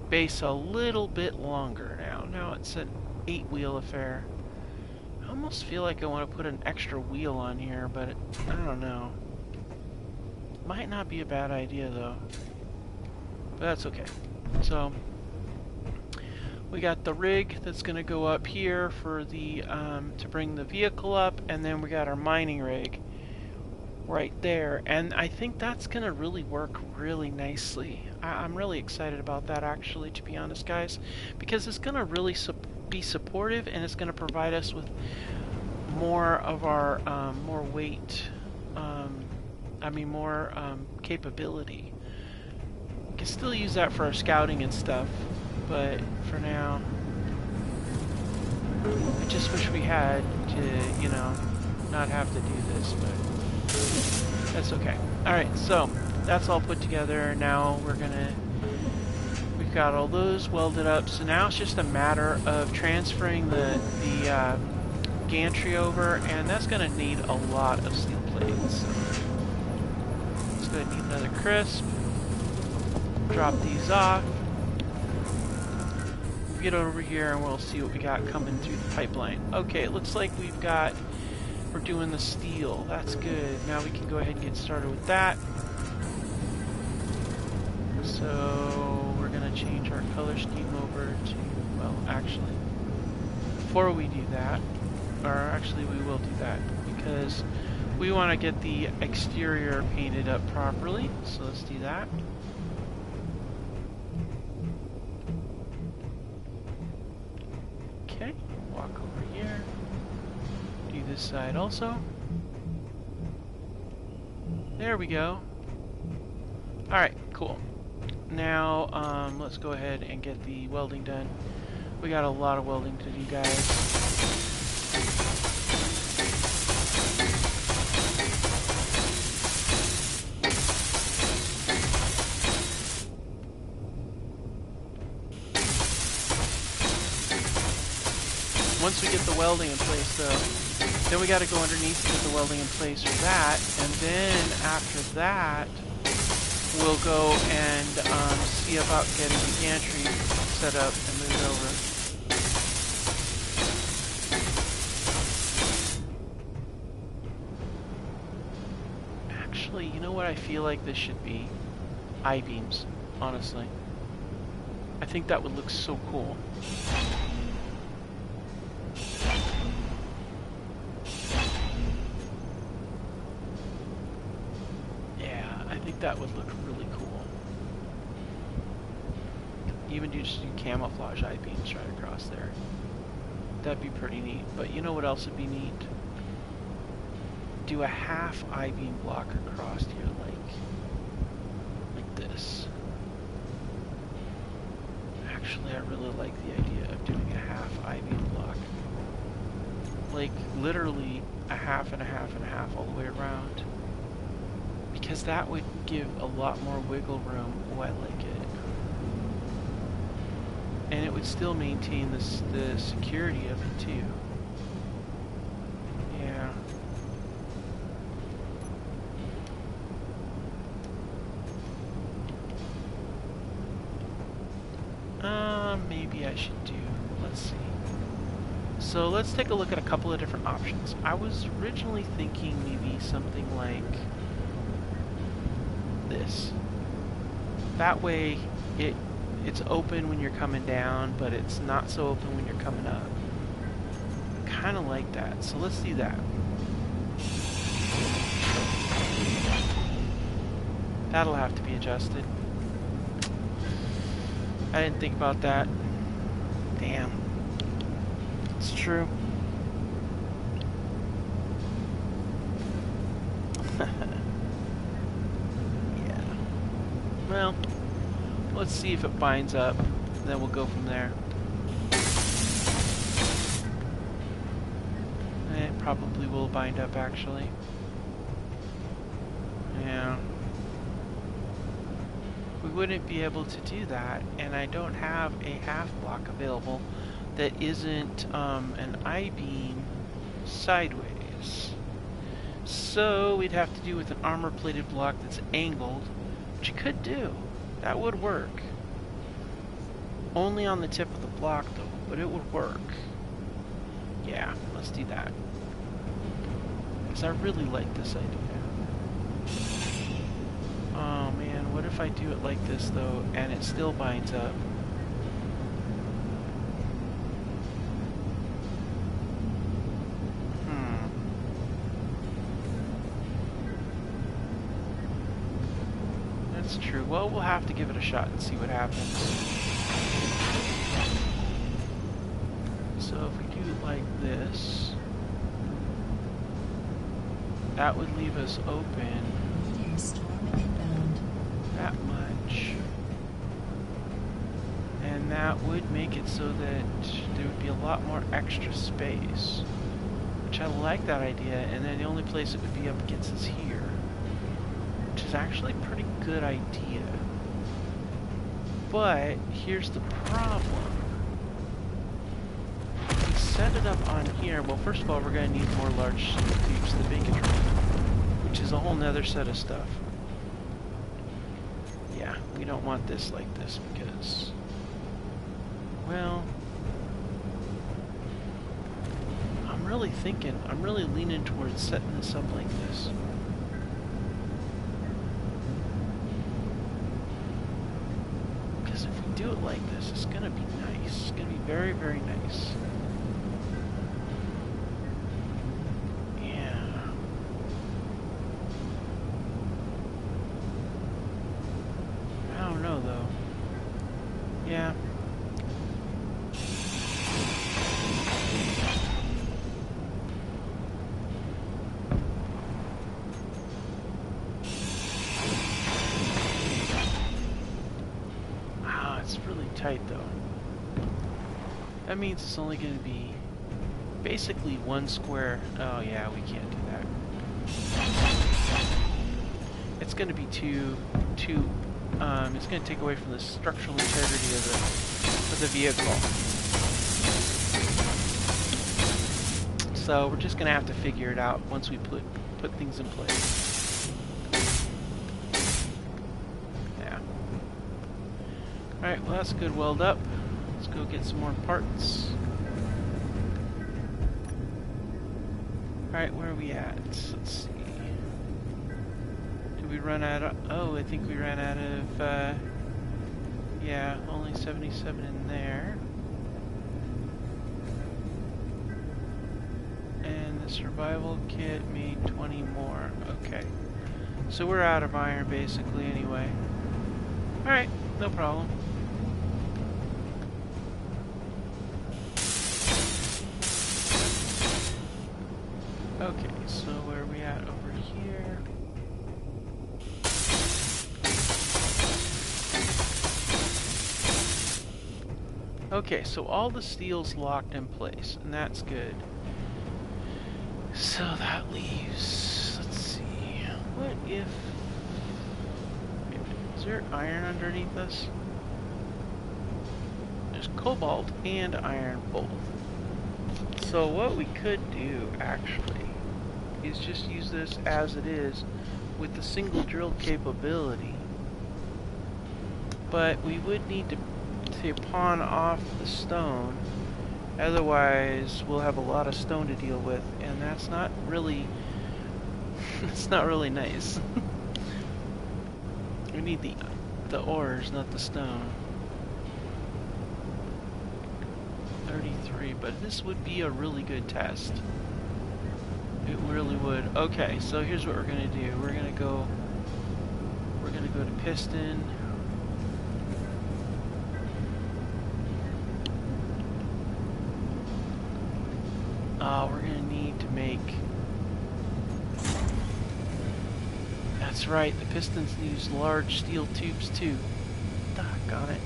base a little bit longer now. Now it's an 8-wheel affair. I almost feel like I want to put an extra wheel on here, but I don't know. Might not be a bad idea though. But that's okay. So we got the rig that's going to go up here for the to bring the vehicle up, and then we got our mining rig right there, and I think that's going to really work really nicely. I'm really excited about that, actually, to be honest, guys, because it's going to really be supportive, and it's going to provide us with more of our more weight, more capability. We can still use that for our scouting and stuff, but for now, I just wish we had to, not have to do this, but that's okay. Alright, so that's all put together. Now we've got all those welded up, so now it's just a matter of transferring the gantry over, and that's going to need a lot of steel plates. So let's go ahead and need another crisp. Drop these off. We'll get over here and we'll see what we got coming through the pipeline. Okay, it looks like we're doing the steel. That's good. Now we can go ahead and get started with that. So we're going to change our color scheme over to, well, actually, before we do that, or actually we will do that, because we want to get the exterior painted up properly. So let's do that. Okay, walk over here. Do this side also. There we go. Alright, cool. Now, let's go ahead and get the welding done. We got a lot of welding to do, guys. Once we get the welding in place, though, then we got to go underneath and get the welding in place for that, and then after that, we'll go and see about getting the gantry set up and moved over. Actually, you know what I feel like this should be? I-beams, honestly. I think that would look so cool. That would look really cool. Even just do camouflage I-beams right across there. That'd be pretty neat. But you know what else would be neat? Do a half I-beam block across here, like this. Actually, I really like the idea of doing a half I-beam block. Like literally a half and a half and a half all the way around. Because that would give a lot more wiggle room. Oh, I like it. And it would still maintain the security of it too. Yeah. Maybe I should do, let's see. So let's take a look at a couple of different options. I was originally thinking maybe something like this. That way it's open when you're coming down, but it's not so open when you're coming up. Kind of like that. So let's do that. That'll have to be adjusted. I didn't think about that. Damn. It's true. Well, let's see if it binds up, then we'll go from there. It probably will bind up, actually. Yeah. We wouldn't be able to do that, and I don't have a half block available that isn't an I-beam sideways. So we'd have to do with an armor-plated block that's angled, which you could do. That would work. Only on the tip of the block, though, but it would work. Yeah, let's do that. Because I really like this idea. Oh man, what if I do it like this, though, and it still binds up? That's true. Well, we'll have to give it a shot and see what happens. So if we do it like this, that would leave us open that much. And that would make it so that there would be a lot more extra space. Which I like that idea, and then the only place it would be up against is here. Which is actually a pretty good idea. But here's the problem. If we set it up on here, well, first of all, we're going to need more large tubes to make it right, which is a whole nother set of stuff. Yeah, we don't want this like this because, well, I'm really leaning towards setting this up like this. Because if we do it like this, it's going to be nice. It's going to be very, very nice. Yeah. I don't know, though. Yeah. Tight though. That means it's only going to be basically one square. Oh yeah, we can't do that. It's going to be two. It's going to take away from the structural integrity of the vehicle. So we're just going to have to figure it out once we put things in place. Alright, well that's good weld up. Let's go get some more parts. Alright, where are we at? Let's see. Did we run out of... Oh, I think we ran out of... yeah, only 77 in there. And the survival kit made 20 more. Okay. So we're out of iron basically anyway. Alright, no problem. Okay, so where are we at over here? Okay, so all the steel's locked in place, and that's good. So that leaves, let's see, what if, wait a minute, is there iron underneath us? There's cobalt and iron both. So what we could do, actually, is just use this as it is with the single drill capability. But we would need to pawn off the stone, otherwise we'll have a lot of stone to deal with, and that's not really it's not really nice. We need the ores, not the stone. 33, but this would be a really good test. It really would. Okay, so here's what we're gonna do. We're gonna go to piston. We're gonna need to make... That's right, the pistons use large steel tubes too. Doggone it.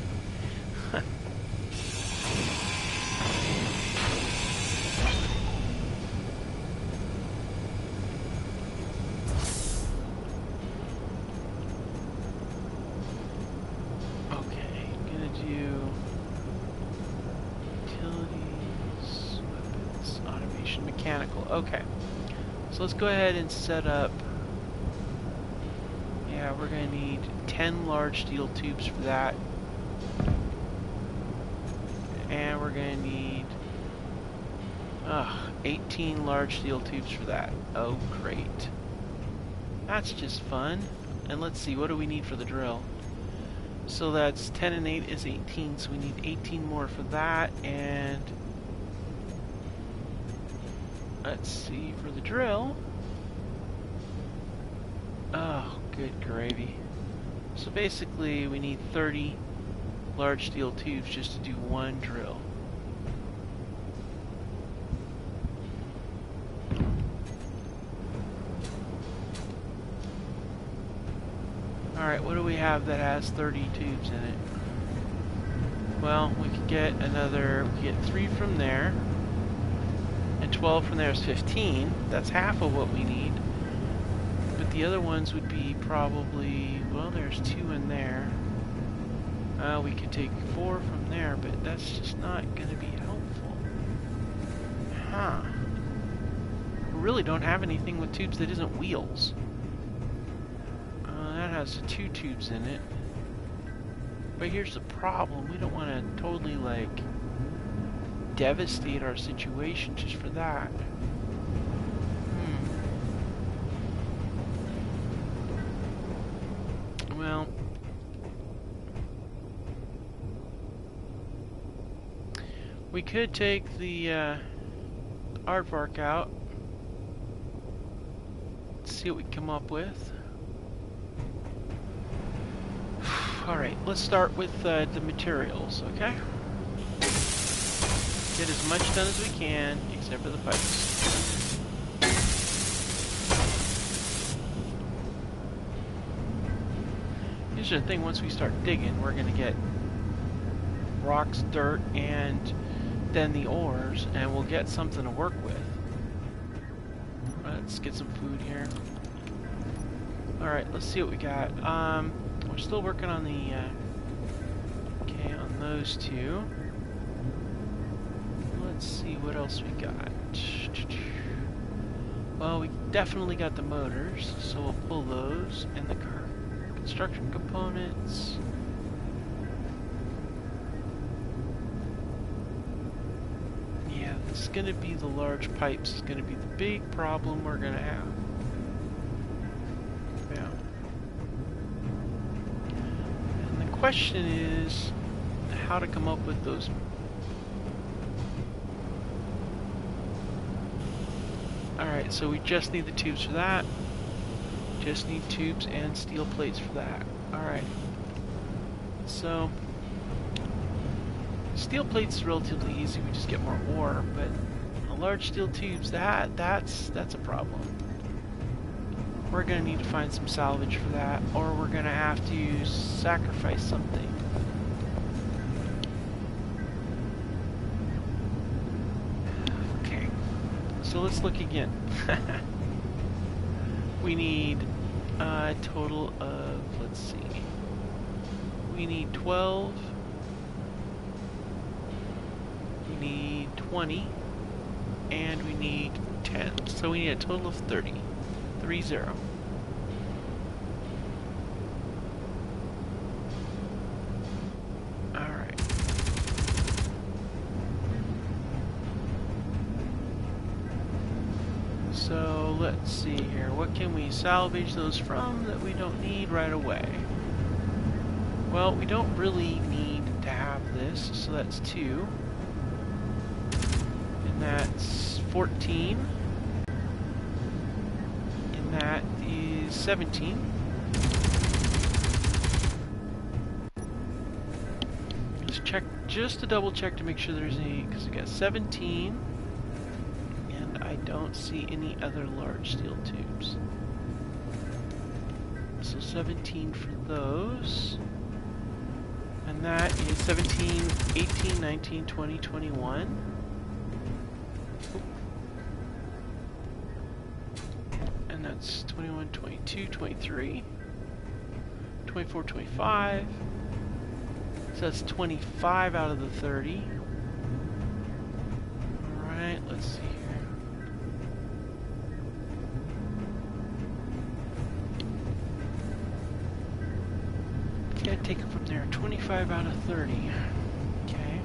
Okay, gonna do utility. Okay. So let's go ahead and set up. Yeah, we're going to need 10 large steel tubes for that. And we're going to need 18 large steel tubes for that. Oh, great. That's just fun. And let's see, what do we need for the drill? So that's 10 and 8 is 18, so we need 18 more for that. And let's see, for the drill. Oh, good gravy. So basically, we need 30 large steel tubes just to do one drill. Alright, what do we have that has 30 tubes in it? Well, we could get another, we could get 3 from there, and 12 from there is 15. That's half of what we need. But the other ones would be probably, well, there's 2 in there. We could take 4 from there, but that's just not going to be helpful. Huh. We really don't have anything with tubes that isn't wheels. That has 2 tubes in it. But here's the problem. We don't want to totally, like, devastate our situation just for that. Well, we could take the aardvark out. See what we come up with. Alright, let's start with the materials, okay? Get as much done as we can, except for the pipes. Here's the thing, once we start digging, we're going to get rocks, dirt, and then the ores, and we'll get something to work with. Let's get some food here. Alright, let's see what we got. We're still working on the, okay, on those 2. Let's see what else we got. Well, we definitely got the motors, so we'll pull those, and the construction components. Yeah, this is going to be the large pipes. It's going to be the big problem we're going to have. Yeah. The question is how to come up with those. Alright, so we just need the tubes for that. Just need tubes and steel plates for that. Alright. So steel plates is relatively easy, we just get more ore, but the large steel tubes, that's a problem. We're going to need to find some salvage for that, or we're going to have to sacrifice something. Okay, so let's look again. We need a total of, let's see, we need 12, we need 20, and we need 10. So we need a total of 30. 30. Alright. So let's see here. What can we salvage those from that we don't need right away? Well, we don't really need to have this, so that's 2. And that's 14. That is 17. Let's check, just to double check to make sure there's any, because we got 17, and I don't see any other large steel tubes. So 17 for those. And that is 17, 18, 19, 20, 21. That's 21, 22, 23, 24, 25. So that's 25 out of the 30. Alright, let's see here. Gotta take it from there. 25 out of 30. Okay.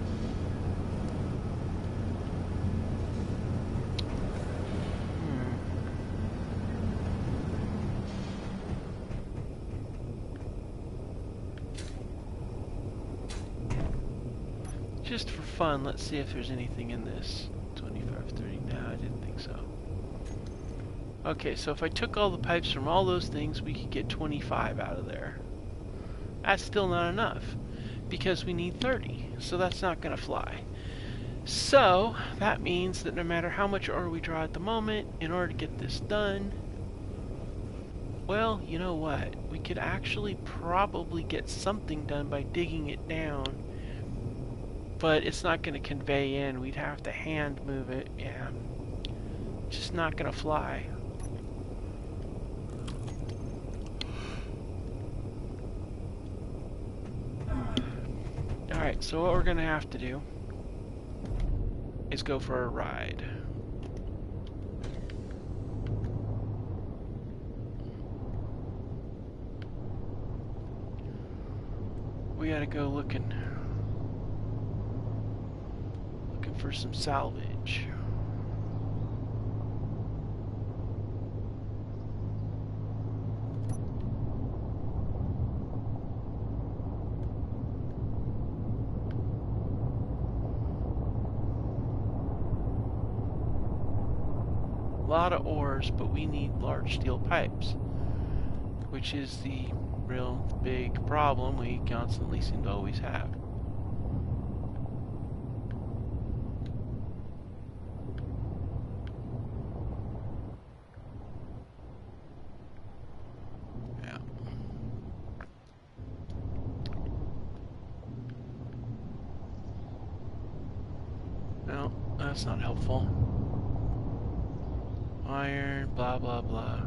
Just for fun, let's see if there's anything in this. 25, 30. No, I didn't think so. Okay, so if I took all the pipes from all those things, we could get 25 out of there. That's still not enough, because we need 30, so that's not going to fly. So, that means that no matter how much ore we draw at the moment, in order to get this done, well, you know what? We could actually probably get something done by digging it down, but it's not going to convey in. We'd have to hand move it. Yeah, just not going to fly. Alright, so what we're going to have to do is go for a ride. We gotta go looking for some salvage. A lot of ores, but we need large steel pipes, which is the real big problem we constantly seem to always have. Yeah. No, that's not helpful. Iron, blah, blah, blah.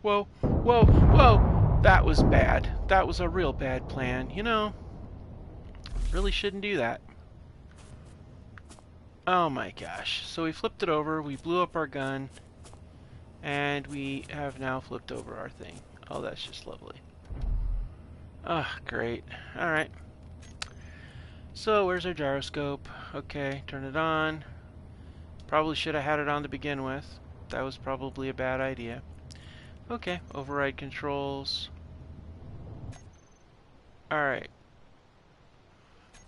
Whoa, whoa, whoa! That was bad. That was a real bad plan. You know, really shouldn't do that. Oh my gosh. So we flipped it over, we blew up our gun, and we have now flipped over our thing. Oh, that's just lovely. Ah, great. Alright. So, where's our gyroscope? Okay, turn it on. Probably should have had it on to begin with. That was probably a bad idea. Okay, override controls. Alright.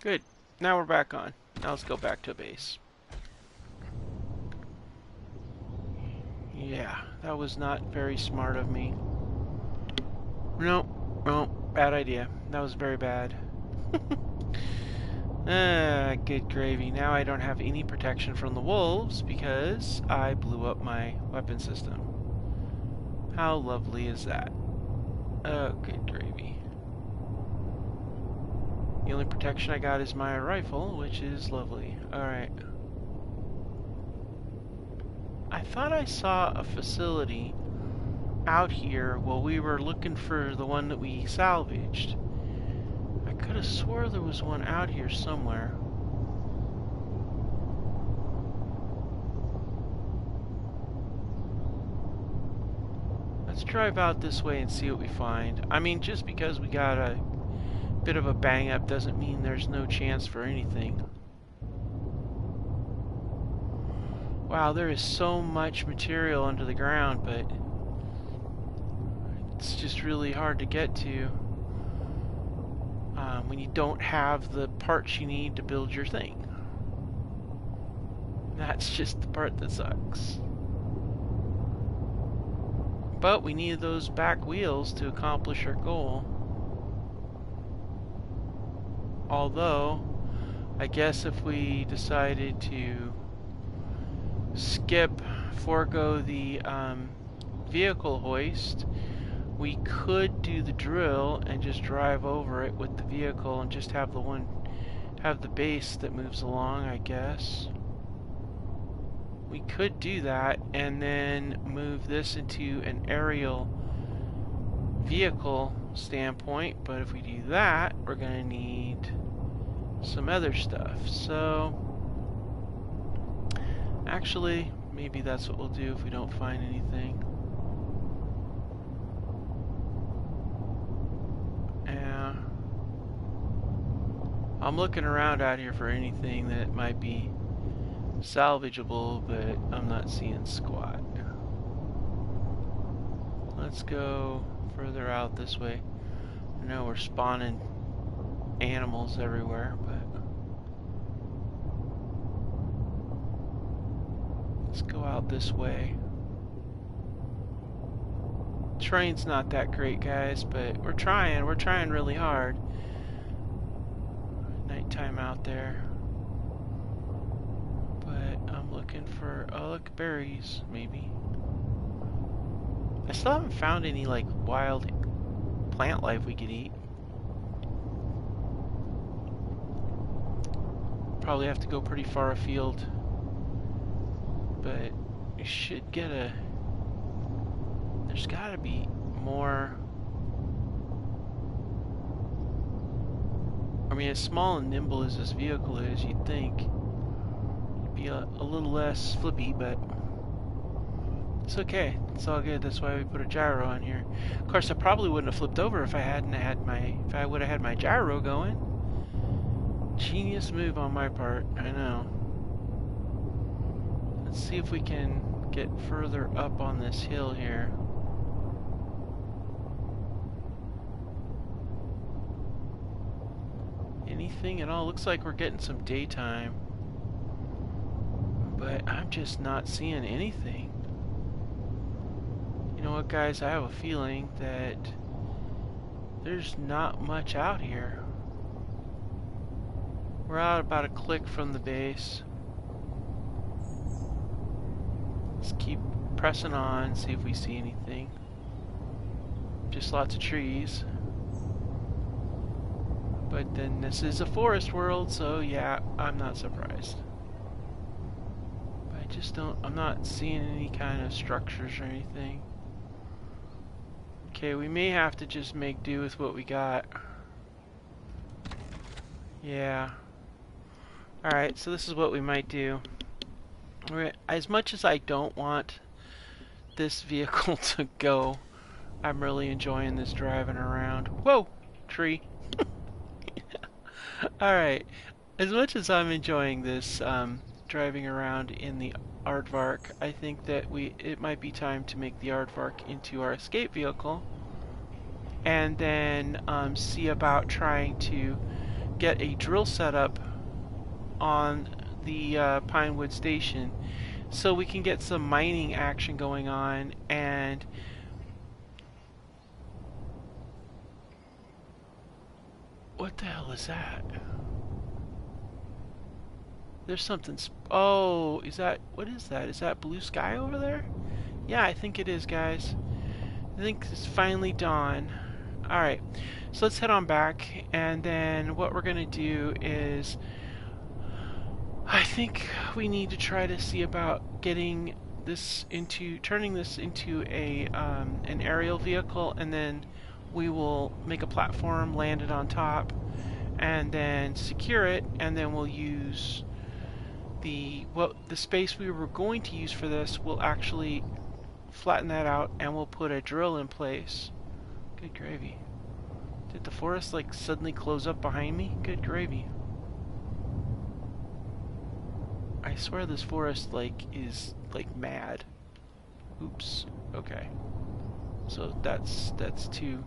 Good. Now we're back on. Now let's go back to base. Yeah, that was not very smart of me. No, bad idea. That was very bad. Good gravy. Now I don't have any protection from the wolves because I blew up my weapon system. How lovely is that? Oh, good gravy. The only protection I got is my rifle, which is lovely. Alright. I thought I saw a facility out here while we were looking for the one that we salvaged. I could have swore there was one out here somewhere. Let's drive out this way and see what we find. I mean, just because we got a bit of a bang up doesn't mean there's no chance for anything. Wow, there is so much material under the ground, but it's just really hard to get to when you don't have the parts you need to build your thing. That's just the part that sucks. But we need those back wheels to accomplish our goal. Although, I guess if we decided to forego the vehicle hoist, we could do the drill and just drive over it with the vehicle and just have the base that moves along, I guess. We could do that and then move this into an aerial vehicle standpoint, but if we do that, we're going to need some other stuff. So, actually, maybe that's what we'll do if we don't find anything. I'm looking around out here for anything that might be salvageable, but I'm not seeing squat. Let's go further out this way. I know we're spawning animals everywhere, but let's go out this way. Terrain's not that great, guys, but we're trying really hard. Nighttime out there. But I'm looking for, oh look, berries, maybe. I still haven't found any like wild plant life we could eat. Probably have to go pretty far afield. But you should get a, there's gotta be more. I mean, as small and nimble as this vehicle is, you'd think it'd be a little less flippy, but it's okay. It's all good. That's why we put a gyro on here. Of course, I probably wouldn't have flipped over if I hadn't had my, if I would have had my gyro going. Genius move on my part, I know. Let's see if we can get further up on this hill here. Anything at all? Looks like we're getting some daytime, but I'm just not seeing anything. You know what, guys? I have a feeling that there's not much out here. We're out about a click from the base. Let's keep pressing on, see if we see anything. Just lots of trees. But then this is a forest world, so yeah, I'm not surprised. But I just don't, I'm not seeing any kind of structures or anything. Okay, we may have to just make do with what we got. Yeah. Alright, so this is what we might do. As much as I don't want this vehicle to go, I'm really enjoying this driving around. Whoa! Tree. Alright, as much as I'm enjoying this driving around in the aardvark, I think that it might be time to make the aardvark into our escape vehicle, and then see about trying to get a drill setup on the Pinewood Station so we can get some mining action going on. And what the hell is that? There's something oh, is that, what is that? Is that blue sky over there? Yeah, I think it is, guys. I think it's finally dawn. Alright, so let's head on back, and then what we're gonna do is I think we need to try to see about getting this into, turning this into a an aerial vehicle, and then we will make a platform, land it on top, and then secure it, and then we'll use the space we were going to use for this. We'll actually flatten that out, and we'll put a drill in place. Good gravy. Did the forest like suddenly close up behind me? Good gravy. I swear this forest like is like mad. Oops. Okay. So that's too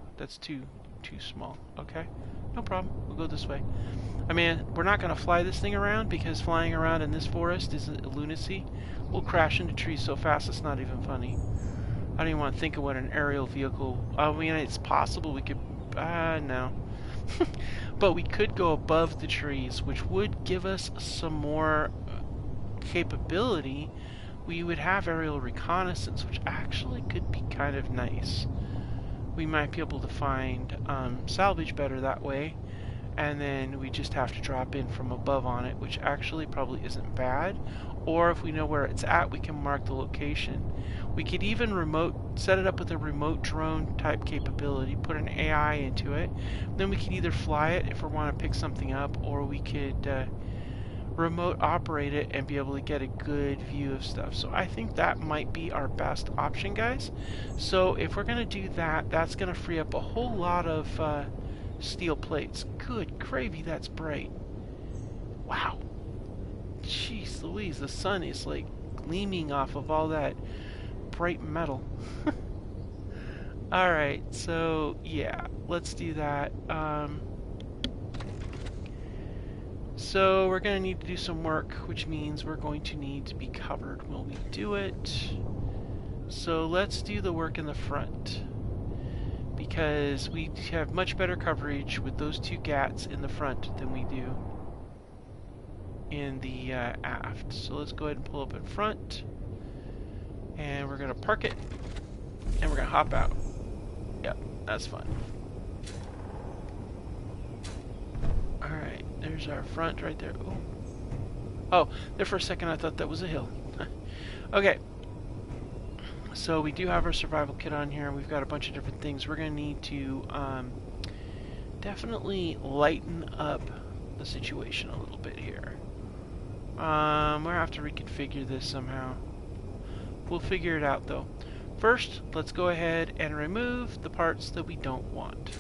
small. Okay. No problem. We'll go this way. I mean, we're not gonna fly this thing around because flying around in this forest is a lunacy. We'll crash into trees so fast it's not even funny. I don't even want to think of what an aerial vehicle. I mean, it's possible we could. No. But we could go above the trees, which would give us some more capability. We would have aerial reconnaissance, which actually could be kind of nice. We might be able to find salvage better that way, and then we just have to drop in from above on it, which actually probably isn't bad. Or if we know where it's at, we can mark the location. We could even set it up with a remote drone type capability, put an AI into it. Then we could either fly it if we want to pick something up, or we could remote operate it and be able to get a good view of stuff. So I think that might be our best option, guys. So if we're going to do that, that's going to free up a whole lot of steel plates. Good gravy, that's bright. Wow. Jeez Louise, the sun is like gleaming off of all that bright metal. Alright, so yeah, let's do that. So we're going to need to do some work, which means we're going to need to be covered when we do it. So let's do the work in the front, because we have much better coverage with those two gats in the front than we do in the aft. So let's go ahead and pull up in front, and we're going to park it, and we're going to hop out. Yep, that's fun. Alright, there's our front right there. Ooh. Oh, there for a second I thought that was a hill. Okay, so we do have our survival kit on here, and we've got a bunch of different things. We're going to need to definitely lighten up the situation a little bit here. We're going to have to reconfigure this somehow. We'll figure it out though. First, let's go ahead and remove the parts that we don't want,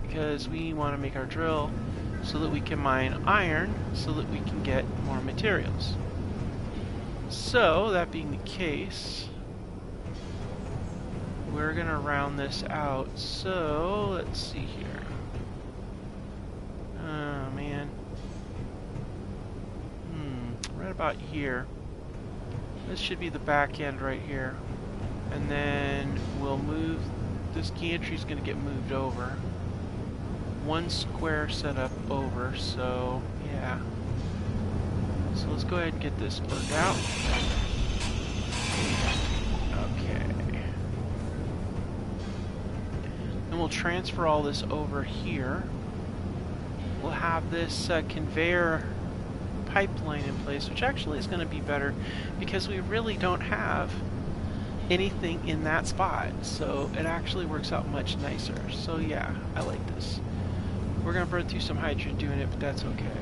because we want to make our drill so that we can mine iron so that we can get more materials. So, that being the case, we're going to round this out. So, let's see here. Oh, man. Right about here. This should be the back end right here. And then we'll move, this gantry is going to get moved over. One square setup over, so yeah. So let's go ahead and get this burned out. Okay. Then we'll transfer all this over here. We'll have this conveyor pipeline in place, which actually is going to be better because we really don't have anything in that spot, so it actually works out much nicer. So yeah, I like this. We're going to burn through some hydrogen doing it, but that's okay.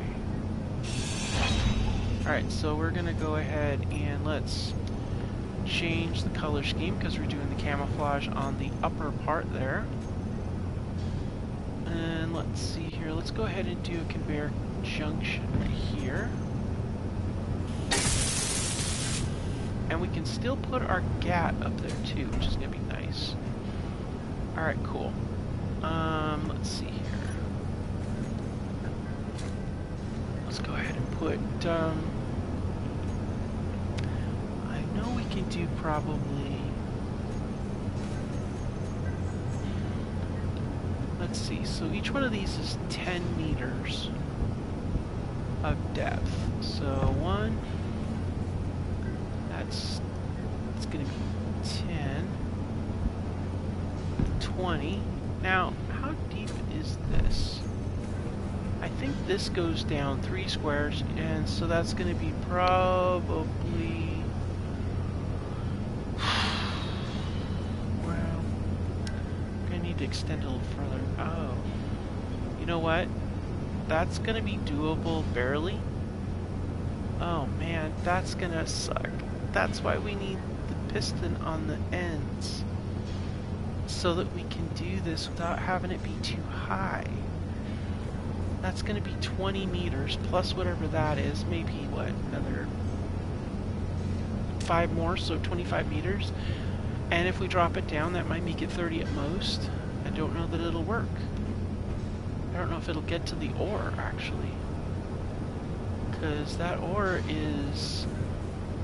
Alright, so we're going to go ahead and let's change the color scheme because we're doing the camouflage on the upper part there. And let's see here, let's go ahead and do a conveyor junction right here. And we can still put our gat up there too, which is going to be nice. Alright, cool. Let's see here. Let's go ahead and put, I know we can do probably, let's see, so each one of these is 10 meters of depth. So one, it's going to be 10, 20. Now, how deep is this? I think this goes down 3 squares, and so that's going to be probably, well, I'm going to need to extend a little further. Oh, you know what? That's going to be doable barely. Oh man, that's going to suck. That's why we need the piston on the ends, so that we can do this without having it be too high. That's going to be 20 meters plus whatever that is. Maybe, what, another 5 more, so 25 meters. And if we drop it down, that might make it 30 at most. I don't know that it'll work. I don't know if it'll get to the ore, actually. Because that ore is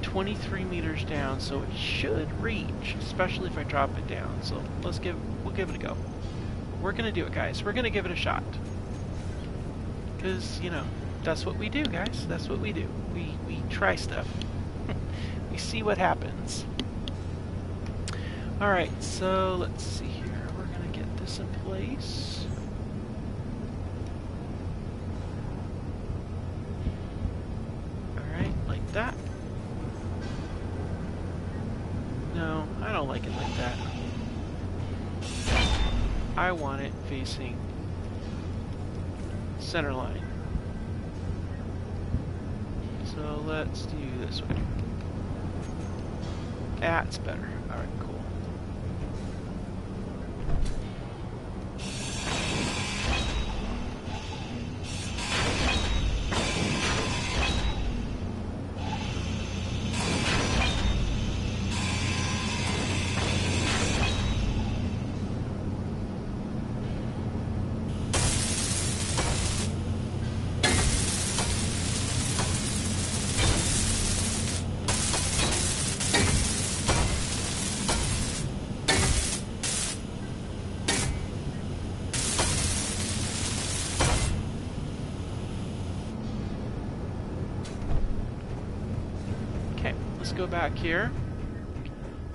23 meters down, so it should reach, especially if I drop it down. So we'll give it a go. We're going to do it, guys. We're going to give it a shot. Because, you know, that's what we do, guys. That's what we do. We try stuff. We see what happens. Alright, so let's see here. We're going to get this in place. Alright, like that. No, I don't like it like that. I want it facing center line. So let's do this way. That's better. Alright, cool. go back here.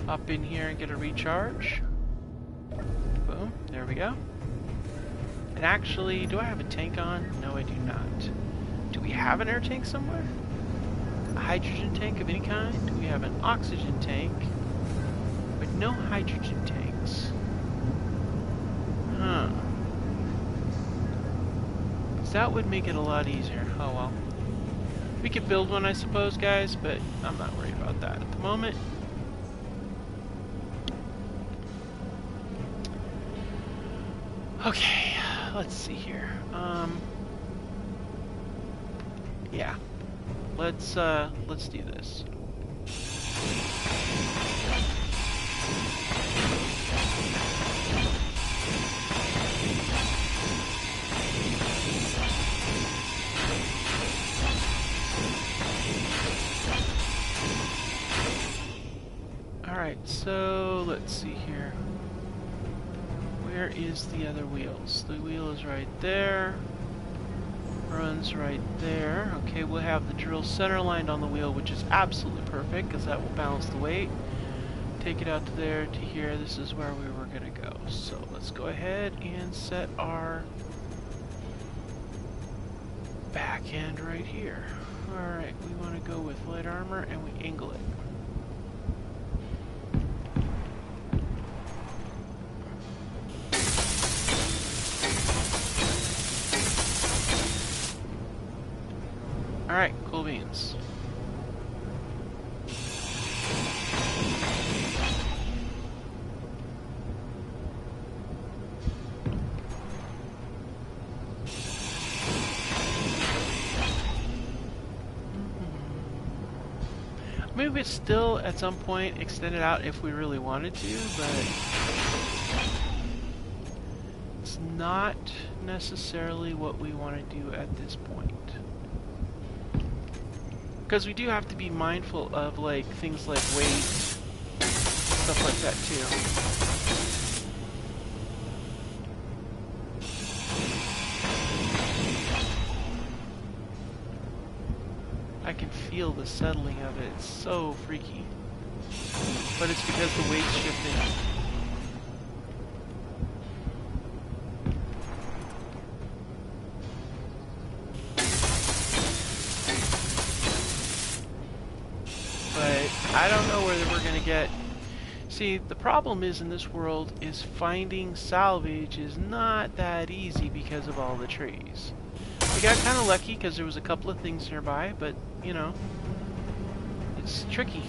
Up in here and get a recharge. Boom. There we go. And actually, do I have a tank on? No, I do not. Do we have an air tank somewhere? A hydrogen tank of any kind? Do we have an oxygen tank? But no hydrogen tanks. Huh. Because that would make it a lot easier. Oh well. We could build one, I suppose, guys, but I'm not worried about that at the moment. Okay, let's see here. Yeah. Let's do this. Alright, so let's see here. Where is the other wheels? The wheel is right there. Runs right there. Okay, we'll have the drill center lined on the wheel, which is absolutely perfect because that will balance the weight. Take it out to there, to here. This is where we were going to go. So let's go ahead and set our back end right here. Alright, we want to go with light armor and we angle it. Alright, cool beans. Maybe we could still, at some point, extend it out if we really wanted to, but it's not necessarily what we want to do at this point. Because we do have to be mindful of like things like weight, stuff like that too. I can feel the settling of it. It's so freaky. But it's because the weight's shifting. I don't know whether we're going to get... See, the problem is in this world is finding salvage is not that easy because of all the trees. We got kind of lucky because there was a couple of things nearby, but, you know, it's tricky.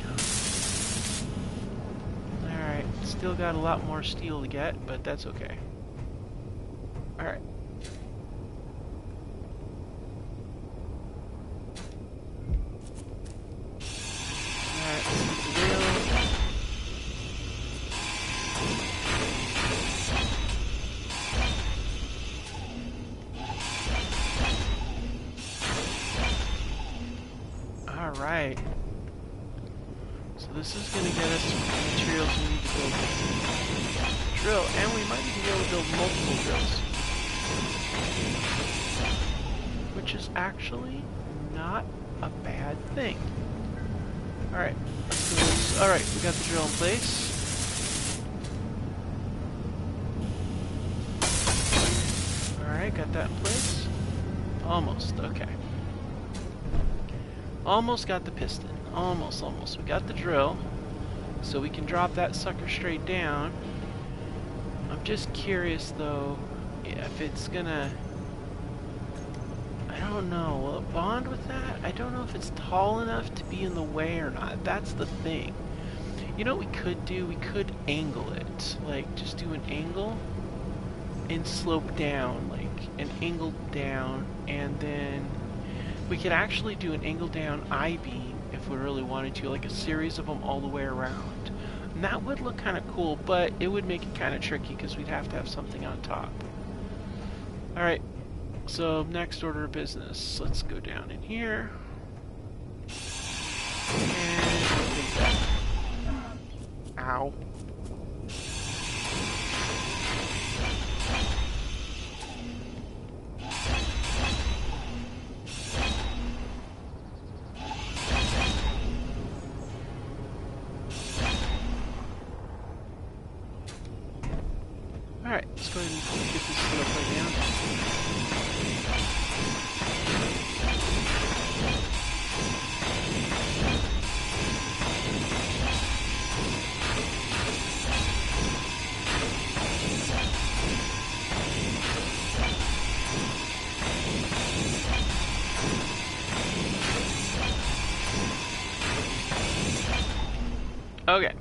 Alright, still got a lot more steel to get, but that's okay. Alright. Alright. So this is going to get us some materials we need to build a drill, and we might even be able to build multiple drills. Which is actually not a bad thing. Alright, let's do this. Alright, we got the drill in place. Alright, got that in place. Almost, okay. Almost got the piston. Almost. We got the drill. So we can drop that sucker straight down. I'm just curious though, if it's gonna... I don't know, will it bond with that? I don't know if it's tall enough to be in the way or not. That's the thing. You know what we could do? We could angle it. Like, just do an angle and slope down. Like, an angle down, and then we could actually do an angle down I-beam if we really wanted to, like a series of them all the way around. And that would look kind of cool, but it would make it kind of tricky because we'd have to have something on top. Alright, so next order of business. Let's go down in here. And take that. Ow. Alright, let's go ahead and get this steel plate down. Okay,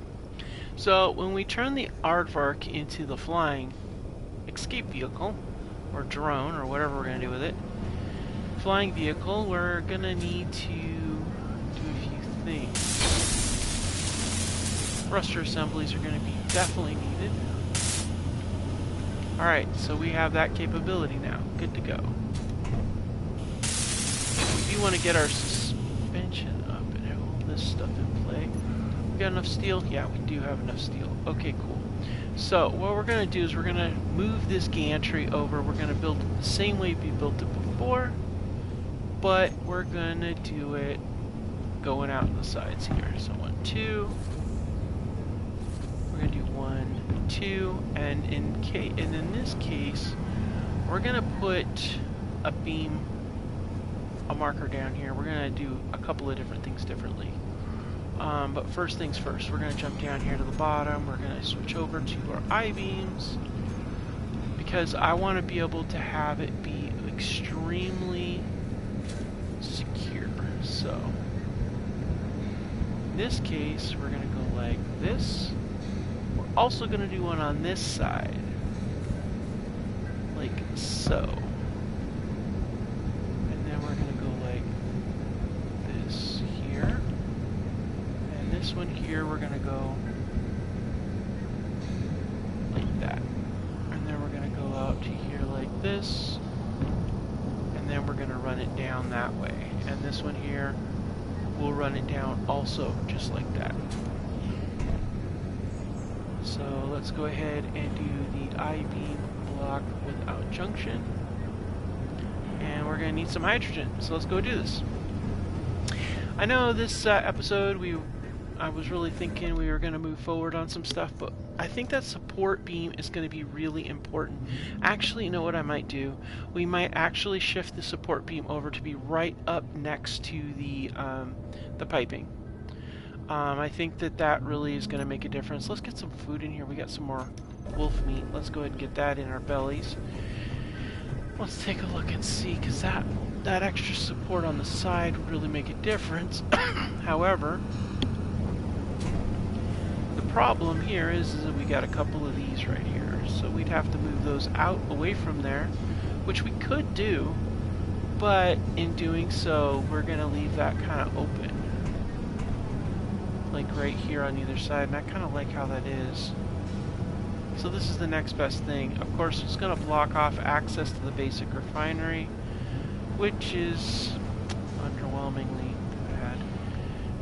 so when we turn the aardvark into the flying escape vehicle, or drone, or whatever we're going to do with it, flying vehicle, we're going to need to do a few things. Thruster assemblies are going to be definitely needed. Alright, so we have that capability now. Good to go. We do want to get our suspension up and have all this stuff in play. We got enough steel? Yeah, we do have enough steel. Okay, cool. So, what we're going to do is we're going to move this gantry over. We're going to build it the same way we built it before, but we're going to do it going out the sides here. So, 1, 2. We're going to do 1, 2, and in this case, we're going to put a beam, a marker down here. We're going to do a couple of different things differently. But first things first, we're going to jump down here to the bottom. We're going to switch over to our I-beams because I want to be able to have it be extremely secure. So, in this case, we're going to go like this. We're also going to do one on this side, like so. And then we're going to go like this here. This one here, we're going to go like that. And then we're going to go out to here like this. And then we're going to run it down that way. And this one here, we'll run it down also just like that. So let's go ahead and do the I-beam block without junction. And we're going to need some hydrogen. So let's go do this. I know this episode I was really thinking we were going to move forward on some stuff, but I think that support beam is going to be really important. Actually, you know what I might do? We might actually shift the support beam over to be right up next to the piping. I think that really is going to make a difference. Let's get some food in here. We got some more wolf meat. Let's go ahead and get that in our bellies. Let's take a look and see, because that extra support on the side would really make a difference. However, problem here is that we got a couple of these right here, so we'd have to move those out away from there, which we could do, but in doing so we're going to leave that kind of open, like right here on either side, and I kind of like how that is. So this is the next best thing. Of course, it's going to block off access to the basic refinery, which is underwhelmingly bad.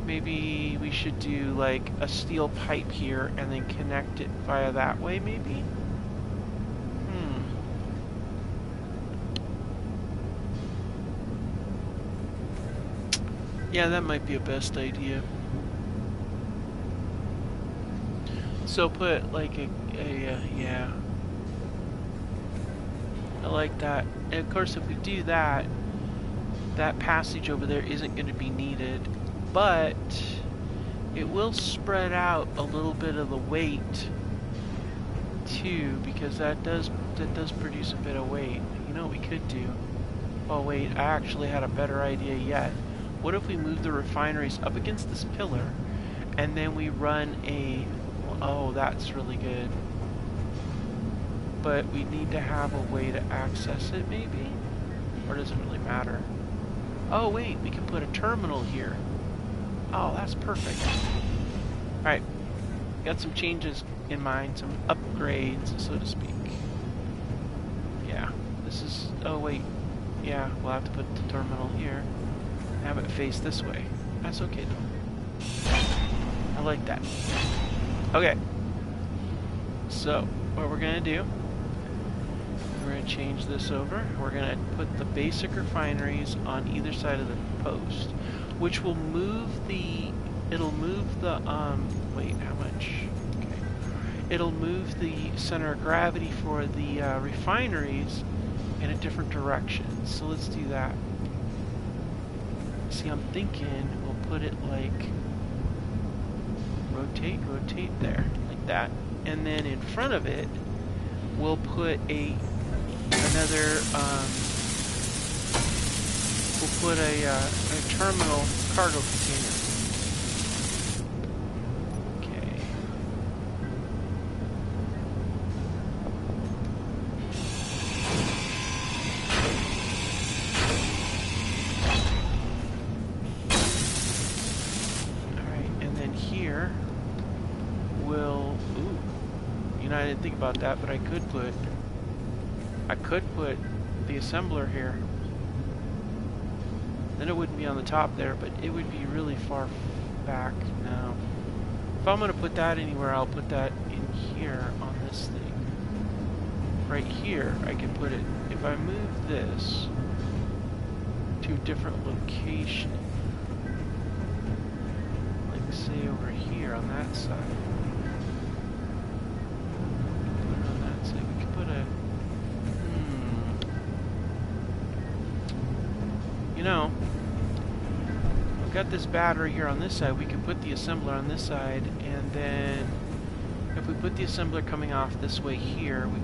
Maybe we should do like a steel pipe here and then connect it via that way, maybe? Yeah, that might be a best idea. So put like yeah. I like that. And of course, if we do that, that passage over there isn't going to be needed. But it will spread out a little bit of the weight too, because that does produce a bit of weight. You know what we could do? Oh wait, I actually had a better idea yet. What if we move the refineries up against this pillar, and then we run a... Oh, that's really good. But we need to have a way to access it, maybe? Or does it really matter? Oh wait, we can put a terminal here. Oh, that's perfect. Alright, got some changes in mind, some upgrades, so to speak. Yeah, this is... Oh, wait. Yeah, we'll have to put the terminal here. Have it face this way. That's okay, though. I like that. Okay. So, what we're going to do... We're going to change this over. We're going to put the basic refineries on either side of the post, which will move the... It'll move the... Wait, how much? Okay. it'll move the center of gravity for the refineries in a different direction. So let's do that. See, I'm thinking we'll put it like rotate, rotate there, like that. And then in front of it, we'll put another, we'll put a terminal cargo container. Okay. Alright, and then here, we'll, ooh, you know, I didn't think about that, but I could put the assembler here. Then it wouldn't be on the top there, but it would be really far back now. If I'm going to put that anywhere, I'll put that in here on this thing. Right here, I can put it, if I move this to a different location, like say over here on that side. Put it on that side. We could put a, you know, we've got this battery here on this side. We can put the assembler on this side, and then if we put the assembler coming off this way here, we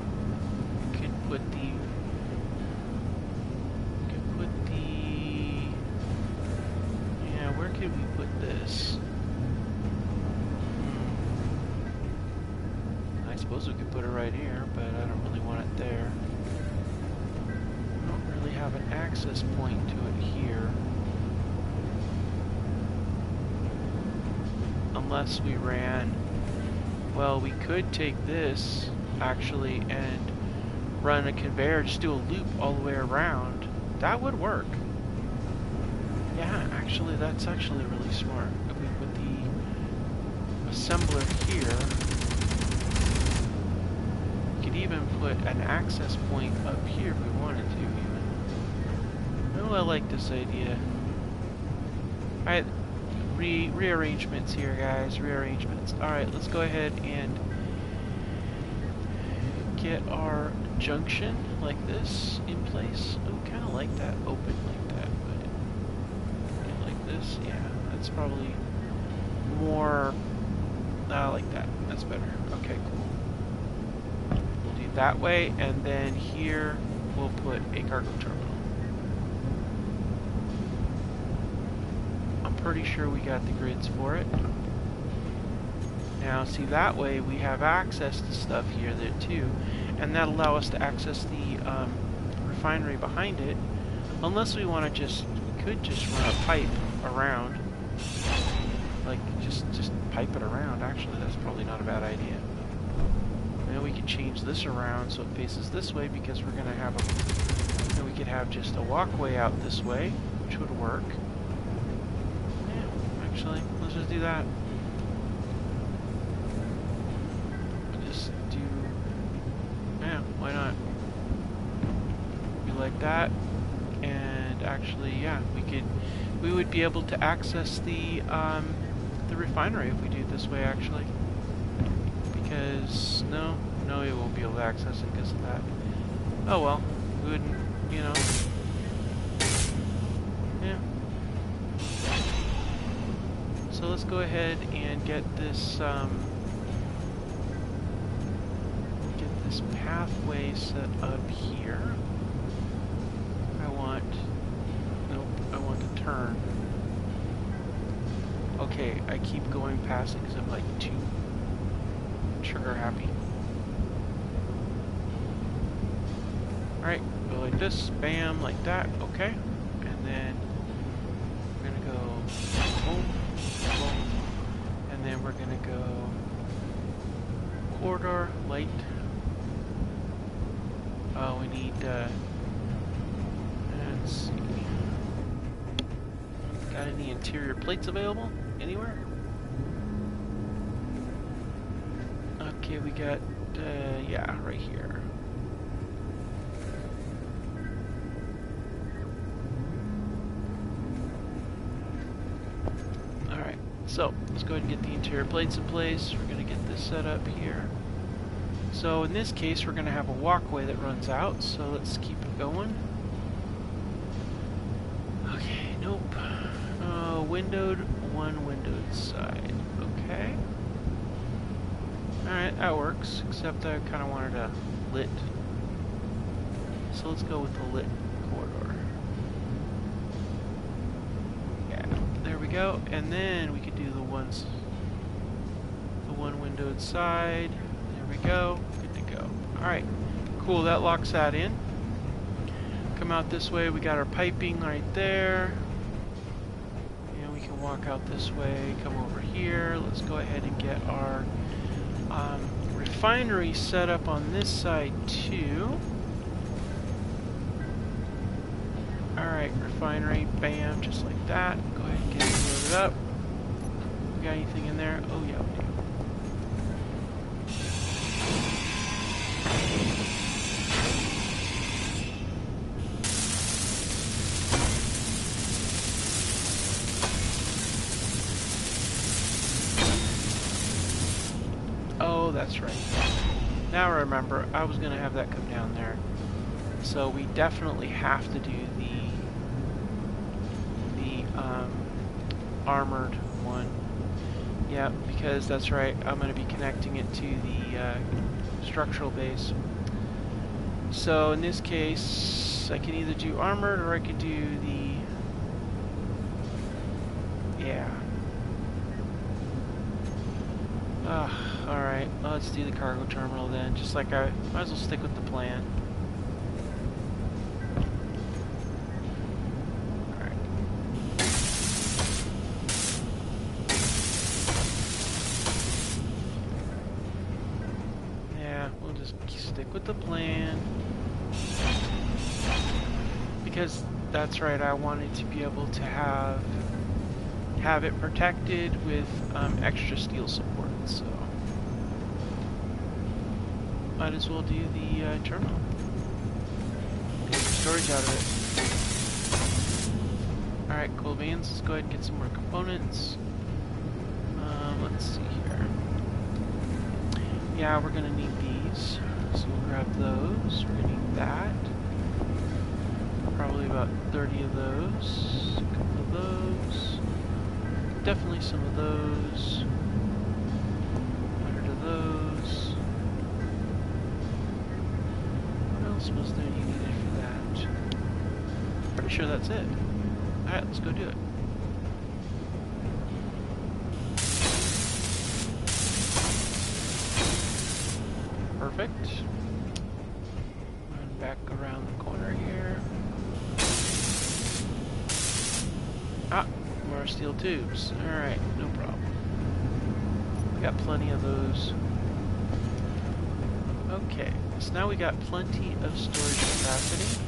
could put the yeah, where could we put this? I suppose we could put it right here, but I don't really want it there. I don't really have an access point to it here. Unless we ran, well, we could take this actually and run a conveyor, just do a loop all the way around. That would work. Yeah, actually, that's actually really smart. If we put the assembler here, we could even put an access point up here if we wanted to even. Oh, I like this idea. Alright, rearrangements here, guys, rearrangements. Alright, let's go ahead and get our junction like this in place. Oh, kind of like that, open like that, but like this, yeah, that's probably more, I like that, that's better. Okay, cool. We'll do it that way, and then here we'll put a cargo terminal. I'm pretty sure we got the grids for it. Now, see, that way we have access to stuff here there too, and that'll allow us to access the refinery behind it. Unless we want to we could just run a pipe around, like just pipe it around. Actually, that's probably not a bad idea. Then we could change this around so it faces this way, because we're gonna have a. Then we could have just a walkway out this way, which would work. Yeah, actually, let's just do that. Why not? We like that, and actually, yeah, we would be able to access the refinery if we do it this way, actually. Because no, we won't be able to access it because of that. Oh well, we wouldn't, you know. Yeah. So let's go ahead and get this. Pathway set up here. I want to turn. Okay, I keep going past it because I'm like too trigger happy. Alright, go like this, bam, like that, okay. And then we're gonna go boom, boom, and then we're gonna go corridor, light. Oh, we need, let's see. Got any interior plates available? Anywhere? Okay, we got, yeah, right here. Alright, so let's go ahead and get the interior plates in place. We're going to get this set up here. So in this case, we're going to have a walkway that runs out, so let's keep it going. Okay, nope. Windowed, one windowed side. Okay. Alright, that works, except I kind of wanted a lit. So let's go with the lit corridor. Yeah, there we go. And then we could do the one windowed side. There we go. Good to go. Alright, cool, that locks that in. Come out this way, we got our piping right there. And we can walk out this way, come over here. Let's go ahead and get our refinery set up on this side too. Alright, refinery, bam, just like that. Go ahead and get it loaded up. We got anything in there? Oh yeah, we do. Oh, that's right. Now I remember, I was going to have that come down there. So we definitely have to do the armored one. Yeah, because that's right, I'm going to be connecting it to the structural base. So in this case, I can either do armored or I could do the... Yeah. Alright, well, let's do the cargo terminal then. Just like I might as well stick with the plan. Alright. Yeah, we'll just stick with the plan. Because that's right, I wanted to be able to have it protected with extra steel support, so might as well do the terminal. Get some storage out of it. Alright, cool beans. Let's go ahead and get some more components. Let's see here. Yeah, we're gonna need these. So we'll grab those. We're gonna need that. Probably about 30 of those. A couple of those. Definitely some of those. 100 of those. What else was there you needed for that? Pretty sure that's it. Alright, let's go do it. Perfect. Run back around the corner here. Ah, more steel tubes. Alright, no problem. We got plenty of those. Okay, so now we got plenty of storage capacity.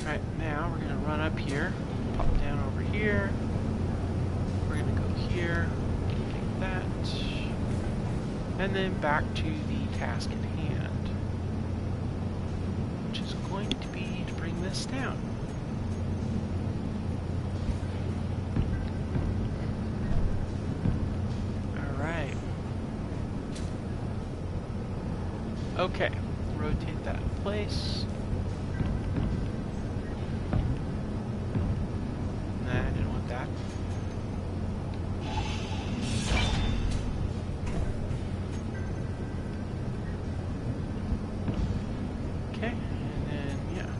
Alright, now we're going to run up here, pop down over here. We're going to go here, take that, and then back to the task at hand, which is going to be to bring this down. Alright. Okay, rotate that in place. Nah, I didn't want that. Okay, and then, yeah.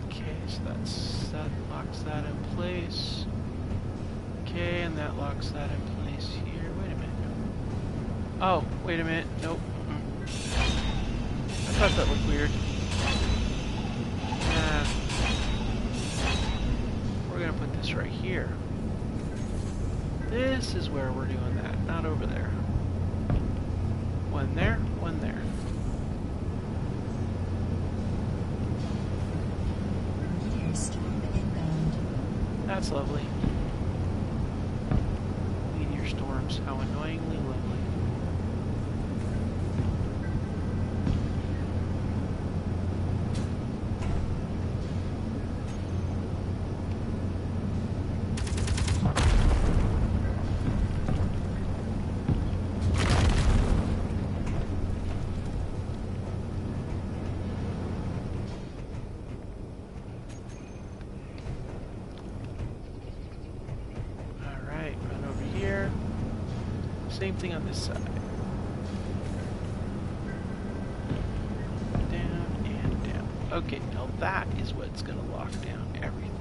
Okay, so that locks that in place. Okay, and that locks that in place here. Wait a minute. Oh, wait a minute. Nope. I thought that looked weird. Nah. We're gonna put this right here. This is where we're doing that, not over there. One there, one there. That's lovely. Meteor storms, how annoyingly lovely. Same thing on this side. Down and down. Okay, now that is what's going to lock down everything.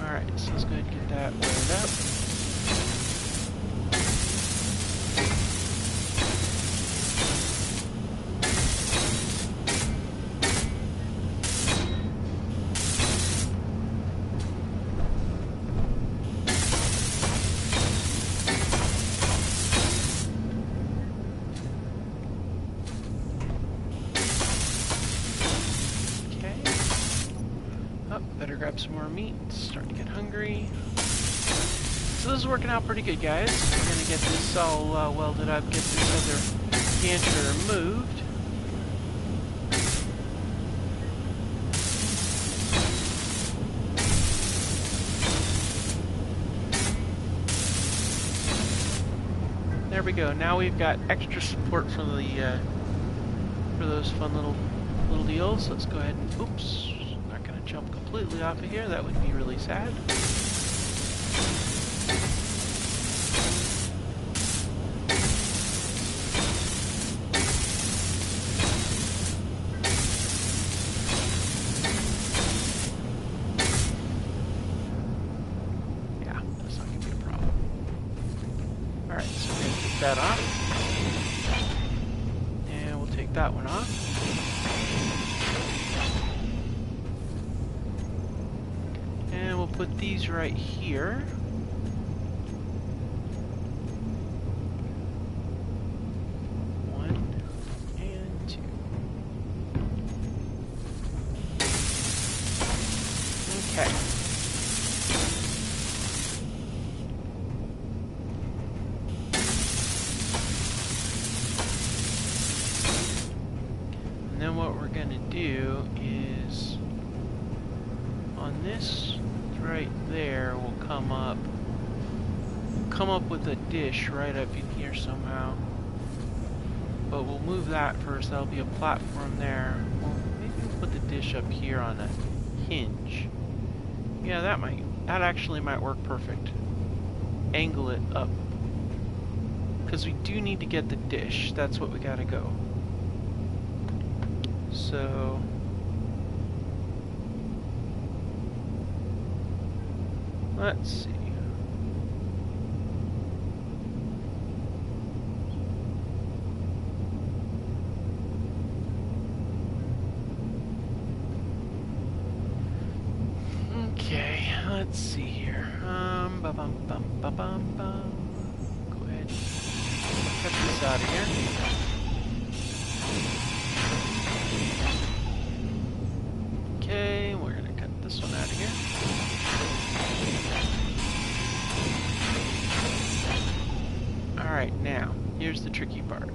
Alright, so let's go ahead and get that wired up. Better grab some more meat. Starting to get hungry. So this is working out pretty good, guys. We're going to get this all welded up, get this other canter moved. There we go. Now we've got extra support from the for those fun little deals. Let's go ahead and oops. Jump completely off of here, that would be really sad. Yeah, that's not going to be a problem. Alright, so we're going to take that off. And we'll take that one off. Put these right here. One and two. Okay. And then what we're going to do is on this right there will come up with a dish right up in here somehow, but we'll move that first. That'll be a platform there. Well, maybe we'll put the dish up here on a hinge. Yeah, that actually might work perfect. Angle it up, because we do need to get the dish. That's what we gotta go. So let's see. Okay, let's see here. Go ahead. Cut this out of here. Okay, we're gonna cut this one out of here. Alright, now, here's the tricky part. I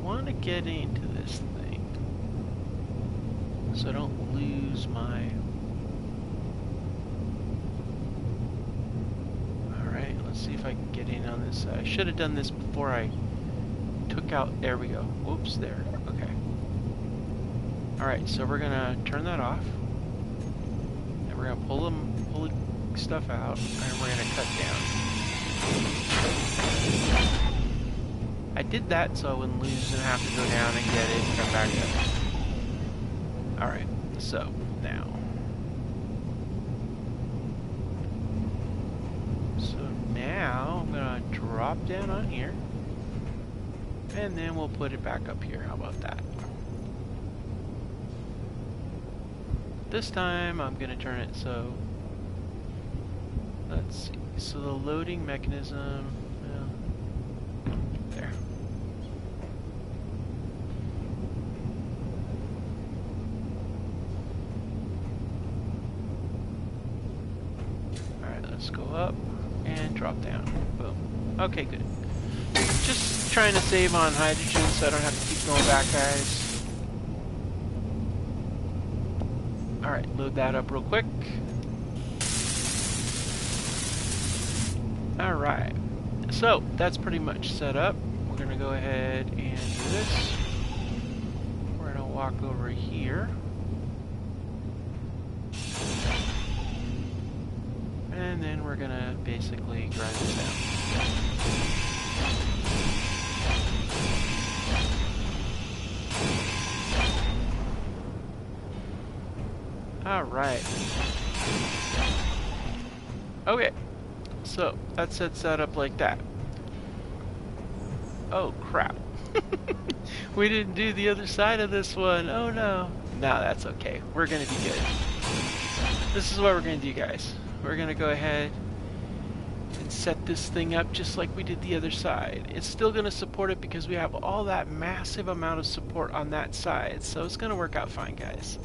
want to get into this thing so I don't lose my... Alright, let's see if I can get in on this side. I should have done this before I took out... There we go. Whoops, there. Okay. Alright, so we're going to turn that off. And we're going to pull the stuff out, and we're going to cut down. I did that so I wouldn't lose and have to go down and get it and come back up. Alright, so now. So now I'm going to drop down on here. And then we'll put it back up here. How about that? This time I'm going to turn it so... Let's see. So the loading mechanism, well, there. Alright, let's go up and drop down. Boom. Okay, good. Just trying to save on hydrogen so I don't have to keep going back, guys. Alright, load that up real quick. Alright, so that's pretty much set up. We're going to go ahead and do this. We're going to walk over here. And then we're gonna basically grind this down. Alright. Okay. So, that sets that up like that. Oh, crap. We didn't do the other side of this one. Oh, no. No, that's okay. We're gonna be good. This is what we're gonna do, guys. We're gonna go ahead and set this thing up just like we did the other side. It's still gonna support it because we have all that massive amount of support on that side. So it's gonna work out fine, guys.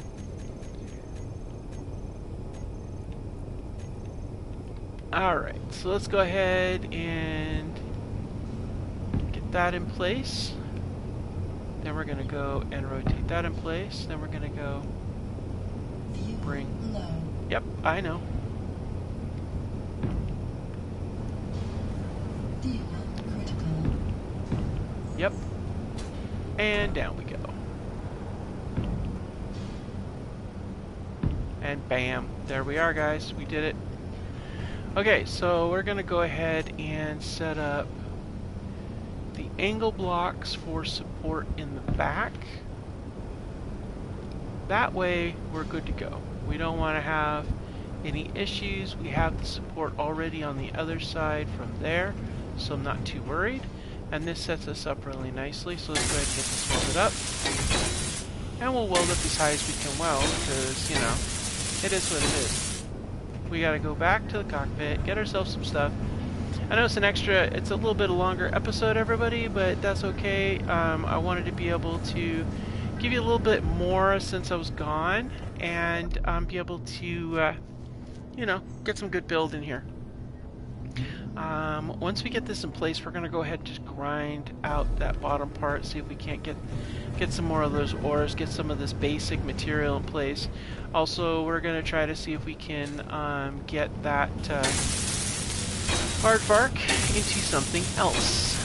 Alright, so let's go ahead and get that in place. Then we're gonna go and rotate that in place. Then we're gonna go bring... Yep, I know. Yep. And down we go. And bam. There we are, guys. We did it. Okay, so we're going to go ahead and set up the angle blocks for support in the back. That way, we're good to go. We don't want to have any issues. We have the support already on the other side from there, so I'm not too worried. And this sets us up really nicely, so let's go ahead and get this welded up. And we'll weld up as high as we can weld, because, you know, it is what it is. We gotta go back to the cockpit, get ourselves some stuff. I know it's an extra, it's a little bit a longer episode, everybody, but that's okay. I wanted to be able to give you a little bit more since I was gone, and be able to, you know, get some good build in here. Once we get this in place, we're going to go ahead and just grind out that bottom part, see if we can't get some more of those ores, get some of this basic material in place. Also, we're going to try to see if we can get that aardvark into something else.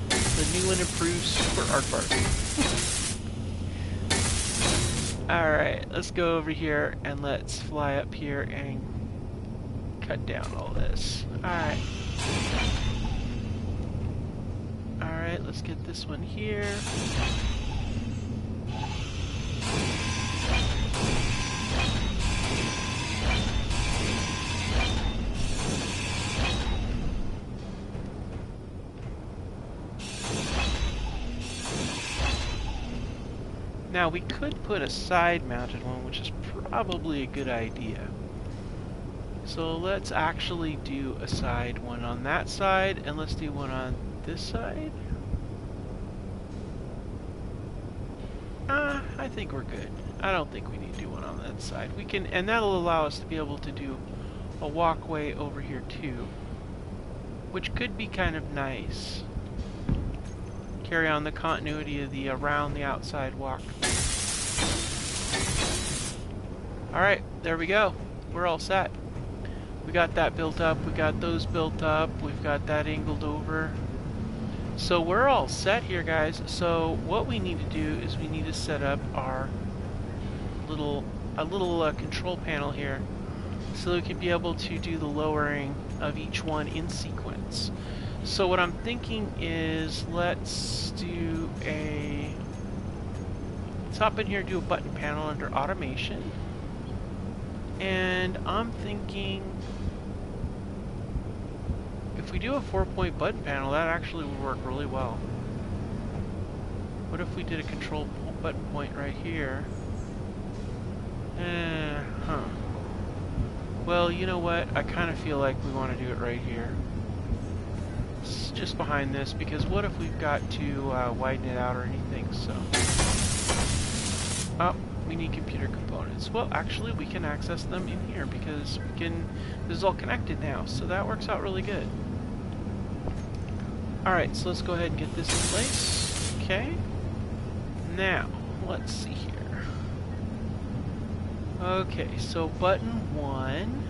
The new and improved super aardvark. Alright, let's go over here and let's fly up here and cut down all this. Alright. Alright, let's get this one here. Now we could put a side-mounted one, which is probably a good idea. So let's actually do a side one on that side, and let's do one on this side. I think we're good. I don't think we need to do one on that side. We can, and that'll allow us to be able to do a walkway over here too, which could be kind of nice. Carry on the continuity of the around the outside walk. Alright, there we go. We're all set. We got that built up, we got those built up, we've got that angled over. So we're all set here, guys. So what we need to do is we need to set up our little control panel here so that we can be able to do the lowering of each one in sequence. So what I'm thinking is let's hop in here and do a button panel under automation. And I'm thinking if we do a 4-point button panel, that actually would work really well. What if we did a control button point right here? Well, you know what? I kind of feel like we want to do it right here. It's just behind this, because what if we've got to widen it out or anything, so... Oh, we need computer components. Well, actually, we can access them in here, because we can... This is all connected now, so that works out really good. Alright, so let's go ahead and get this in place. Okay. Now, let's see here. Okay, so button 1,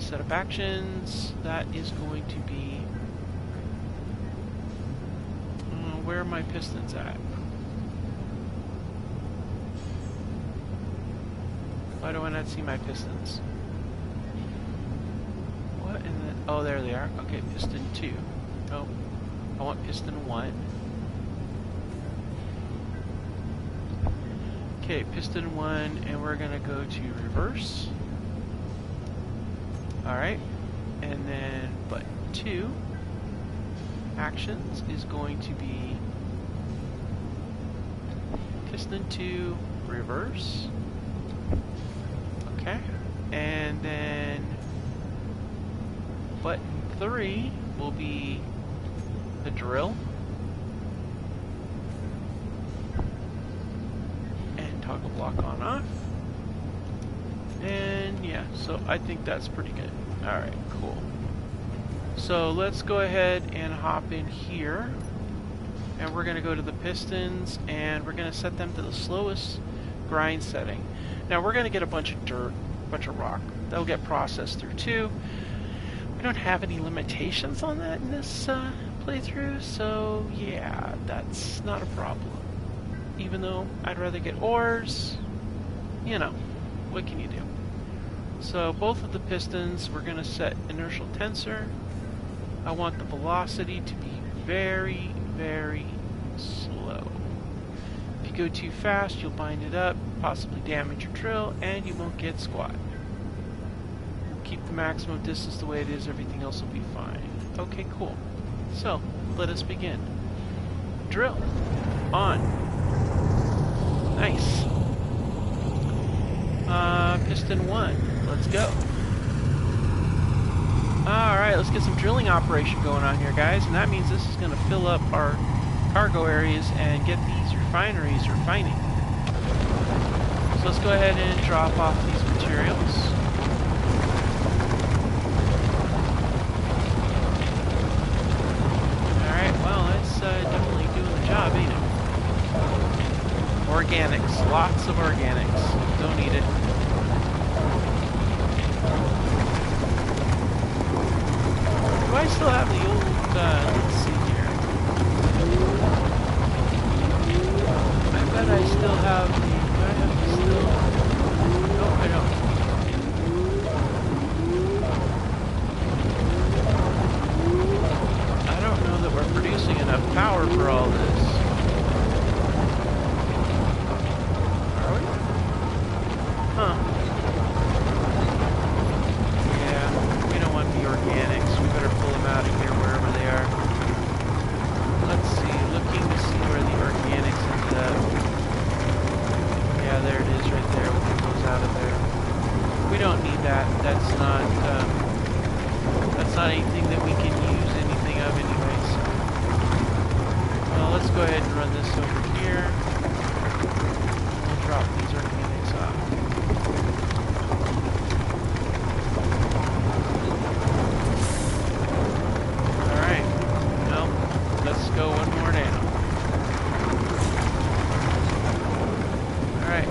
set up actions, that is going to be, where are my pistons at? Why do I not see my pistons? Oh, there they are. Okay, piston 2. Oh, I want piston 1. Okay, piston 1, and we're gonna go to reverse. Alright, and then button 2, actions, is going to be piston 2, reverse. Okay, and then button 3 will be the drill. And toggle block on off. And yeah, so I think that's pretty good. Alright, cool. So let's go ahead and hop in here. And we're going to go to the pistons and we're going to set them to the slowest grind setting. Now we're going to get a bunch of dirt, a bunch of rock. That'll get processed through too. We don't have any limitations on that in this playthrough, so yeah, that's not a problem. Even though I'd rather get ores, you know, what can you do? So both of the pistons, we're going to set inertial tensor. I want the velocity to be very, very slow. If you go too fast, you'll bind it up, possibly damage your drill, and you won't get squat. Keep the maximum distance the way it is, everything else will be fine. Okay, cool. So, let us begin. Drill. On. Nice. Piston 1. Let's go. Alright, let's get some drilling operation going on here, guys. And that means this is going to fill up our cargo areas and get these refineries refining. So let's go ahead and drop off these materials. Alright, well, it's definitely doing the job, ain't it? Organics. Lots of organics. Don't need it. Do I still have the old, let's see here. I bet I still have the, do I have the still? No, I don't. I don't know that we're producing enough power for all this. Are we? Huh. Yeah, we don't want the organics. We better pull them out of here wherever they are. Let's see, looking to see where the organics ended up. Yeah, there it is right there. We'll get those out of there. We don't need that. That's not anything that we can use anything of anyways. Well, let's go ahead and run this over here. We'll drop these organics off. Alright. Well, let's go one more down. Alright.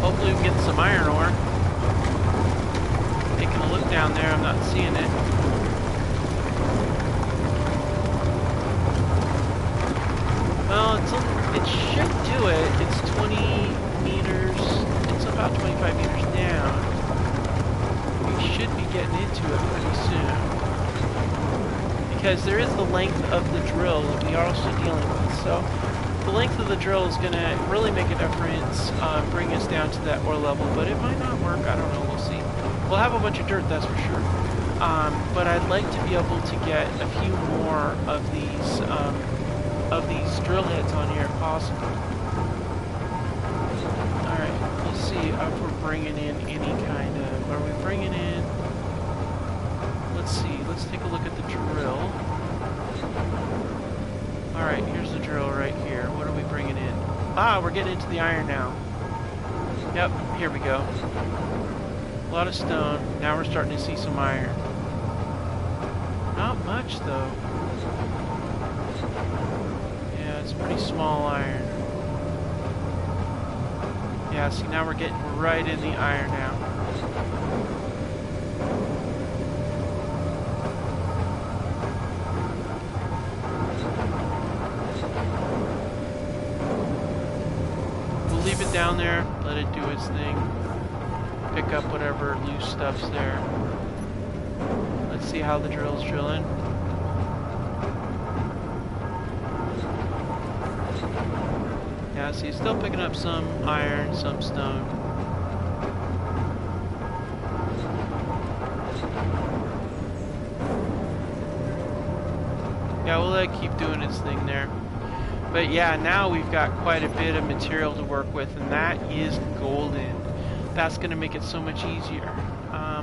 Hopefully we can get some iron ore. Taking a look down there, I'm not seeing it. Well, it should do it. It's 20 meters. It's about 25 meters down. We should be getting into it pretty soon. Because there is the length of the drill that we are also dealing with. So the length of the drill is going to really make a difference, bring us down to that ore level. But it might not work. I don't know. We'll see. We'll have a bunch of dirt, that's for sure. But I'd like to be able to get a few more of these drill heads on here if possible. Alright, let's see if we're bringing in any kind of... Are we bringing in... Let's see, let's take a look at the drill. Alright, here's the drill right here. What are we bringing in? Ah, we're getting into the iron now. Yep, here we go. A lot of stone. Now we're starting to see some iron. Not much though. Yeah, it's pretty small iron. Yeah, see now we're getting right in the iron now. We'll leave it down there, let it do its thing. Pick up whatever loose stuff's there. Let's see how the drill's drilling. Yeah, so he's still picking up some iron, some stone. Yeah, we'll let it keep doing its thing there. But yeah, now we've got quite a bit of material to work with, and that is golden. That's going to make it so much easier.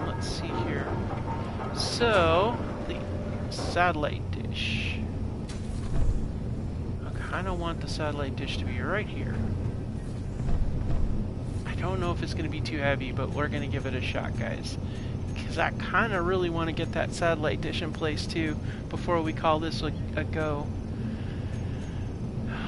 Let's see here. So, the satellite dish. I kind of want the satellite dish to be right here. I don't know if it's going to be too heavy, but we're going to give it a shot, guys. Because I kind of really want to get that satellite dish in place too before we call this a go.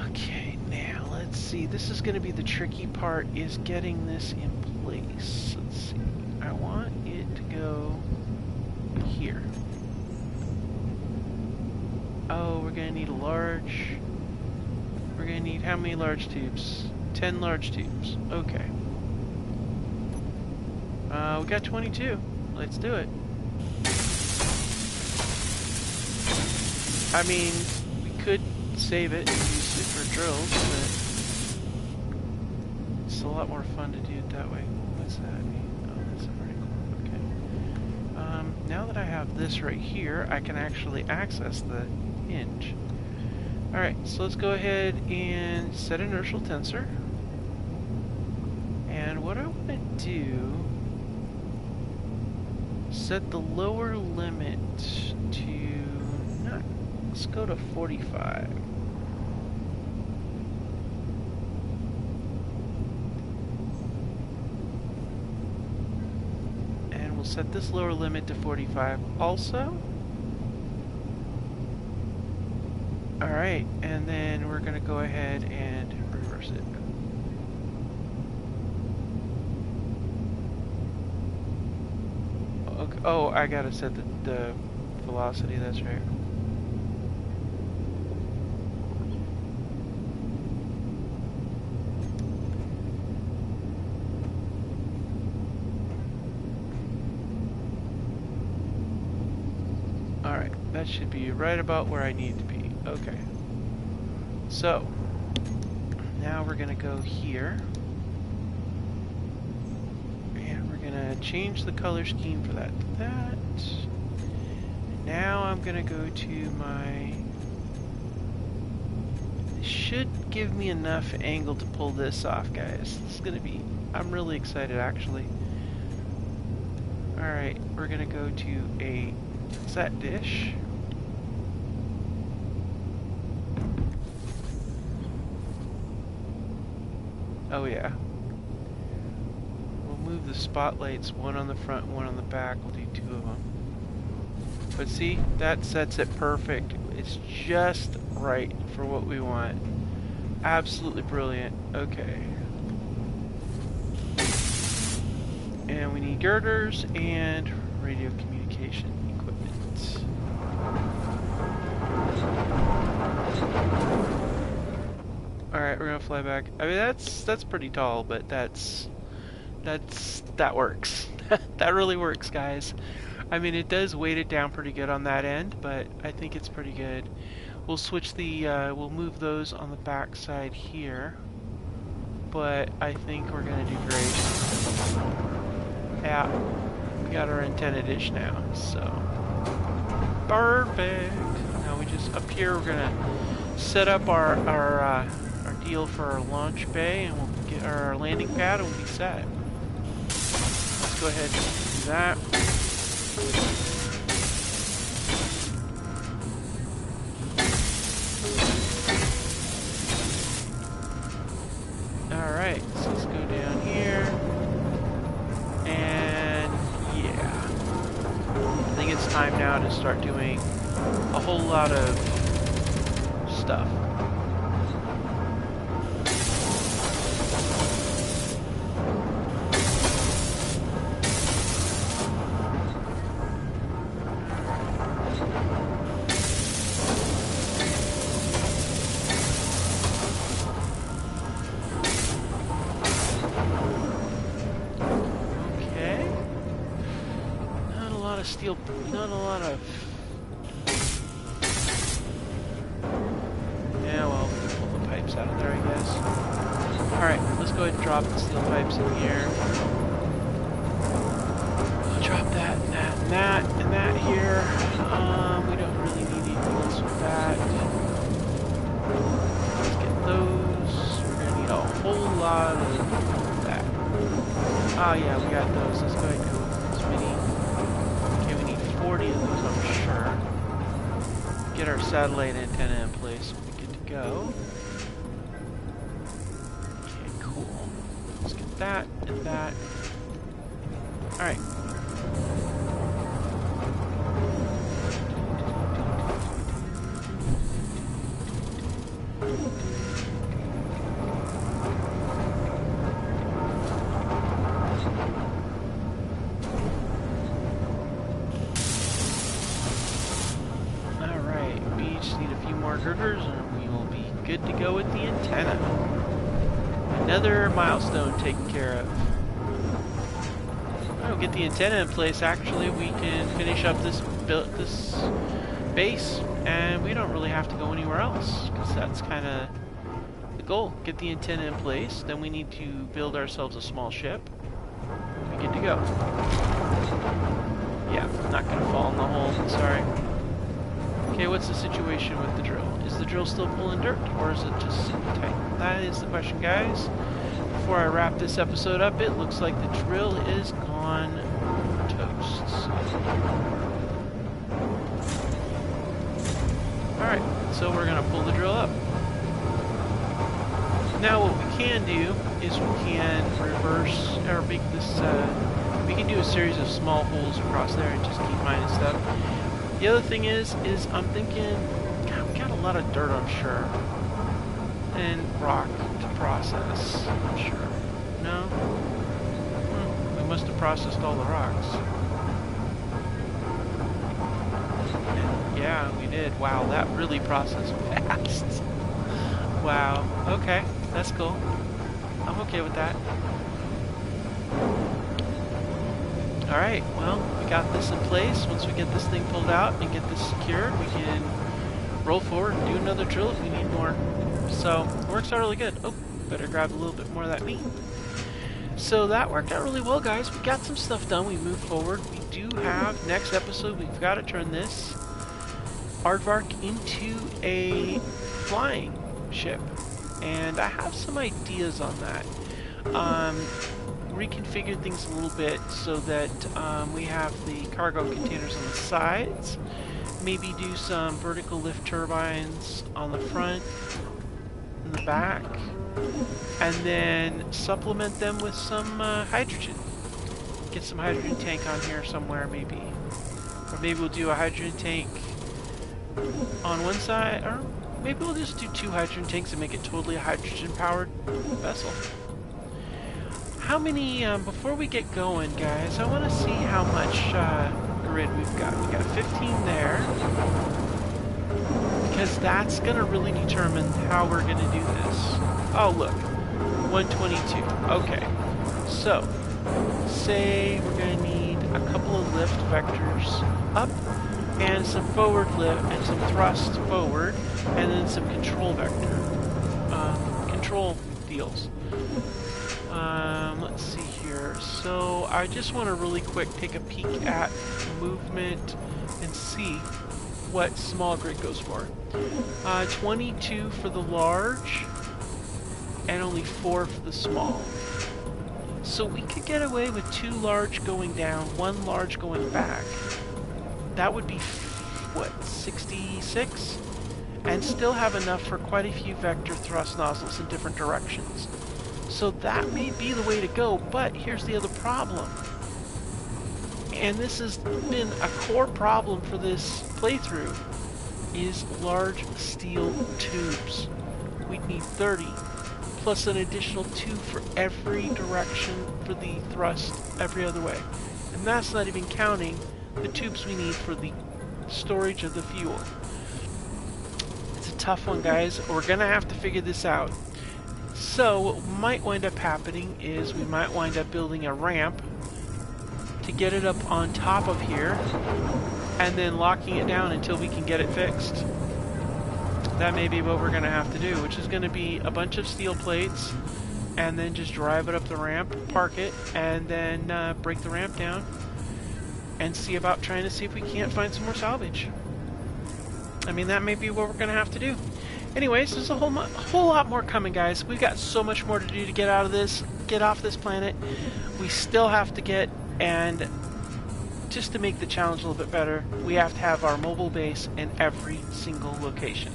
Okay, now let's see. This is going to be the tricky part, is getting this in place. Let's see. I want it to go here. Oh, we're going to need a large... We're going to need how many large tubes? 10 large tubes. Okay. We got 22. Let's do it. I mean, we could save it and use it for drills, but it's a lot more fun to do it that way. What's that mean? Oh, that's a vertical. Okay. Now that I have this right here, I can actually access the hinge. Alright, so let's go ahead and set inertial tensor. And what I want to do, set the lower limit to, let's go to 45. And we'll set this lower limit to 45 also. Alright, and then we're going to go ahead and reverse it. Okay. Oh, I gotta set the velocity, that's right. Alright, that should be right about where I need to be. Okay. So, now we're gonna go here. Change the color scheme for that to that. Now I'm gonna go to my... This should give me enough angle to pull this off, guys. This is gonna be... I'm really excited, actually. Alright, we're gonna go to a set dish. Oh yeah. Move the spotlights, one on the front, one on the back. We'll do 2 of them. But see, that sets it perfect. It's just right for what we want. Absolutely brilliant. Okay. And we need girders and radio communication equipment. Alright, we're gonna fly back. I mean, that's pretty tall, but that works. That really works, guys. I mean, it does weight it down pretty good on that end, but I think it's pretty good. We'll switch the, we'll move those on the back side here, but I think we're gonna do great. Yeah, we got our antenna dish now, so perfect. Now we just, up here, we're gonna set up our deal for our launch bay, and we'll get our landing pad, and we'll be set. Go ahead and do that. Alright, so let's go down here. And yeah. I think it's time now to start doing a whole lot of stuff. of steel, not a lot of... Yeah, well, we can pull the pipes out of there, I guess. Alright, let's go ahead and drop the steel pipes in here. I'll drop that, and that, and that, and that here. We don't really need anything else with that. Let's get those. We're going to need a whole lot of that. Oh yeah, we got those. Let's go ahead and go with this many. Okay, we need 40 of those, I'm sure. Get our satellite antenna in place. We're good to go. Okay, cool. Let's get that and that. Alright. Girders, and we will be good to go with the antenna. Another milestone taken care of. We'll get the antenna in place. Actually, we can finish up this base, and we don't really have to go anywhere else, because that's kind of the goal. Get the antenna in place, then we need to build ourselves a small ship. We'll be good to go. Yeah, I'm not going to fall in the hole. Sorry. Okay, what's the situation with the drill? Is the drill still pulling dirt, or is it just sitting tight? That is the question, guys. Before I wrap this episode up, it looks like the drill is gone toast. Alright, so we're going to pull the drill up. Now what we can do is we can reverse, or make this, we can do a series of small holes across there and just keep mining stuff. The other thing is I'm thinking, God, we got a lot of dirt, I'm sure, and rock to process, I'm sure. No? We must have processed all the rocks. And yeah, we did. Wow, that really processed fast. Wow. Okay, that's cool. I'm okay with that. Alright, well, we got this in place. Once we get this thing pulled out and get this secured, we can roll forward and do another drill if we need more. So, it works out really good. Oh, better grab a little bit more of that meat. So that worked out really well, guys. We got some stuff done. We moved forward. We do have, next episode, we've got to turn this aardvark into a flying ship. And I have some ideas on that. Reconfigure things a little bit so that we have the cargo containers on the sides. Maybe do some vertical lift turbines on the front and the back. And then supplement them with some hydrogen. Get some hydrogen tank on here somewhere maybe. Or maybe we'll do a hydrogen tank on one side. Or maybe we'll just do 2 hydrogen tanks and make it totally a hydrogen powered vessel. How many, before we get going, guys, I want to see how much grid we've got. We've got 15 there, because that's going to really determine how we're going to do this. Oh, look, 122. Okay, so, say we're going to need a couple of lift vectors up, and some forward lift, and some thrust forward, and then some control vector, control deals. Let's see here. So I just want to really quick take a peek at movement and see what small grid goes for. 22 for the large and only 4 for the small. So we could get away with 2 large going down, 1 large going back. That would be, what, 66? And still have enough for quite a few vector thrust nozzles in different directions. So that may be the way to go, but here's the other problem. And this has been a core problem for this playthrough, is large steel tubes. We'd need 30, plus an additional 2 for every direction for the thrust every other way. And that's not even counting the tubes we need for the storage of the fuel. It's a tough one, guys. We're gonna have to figure this out. So what might wind up happening is we might wind up building a ramp to get it up on top of here and then locking it down until we can get it fixed. That may be what we're going to have to do, which is going to be a bunch of steel plates and then just drive it up the ramp, park it, and then break the ramp down and see about trying to see if we can't find some more salvage. I mean, that may be what we're going to have to do. Anyways, there's a whole lot more coming, guys. We've got so much more to do to get off this planet. We still have to get, and just to make the challenge a little bit better, we have to have our mobile base in every single location.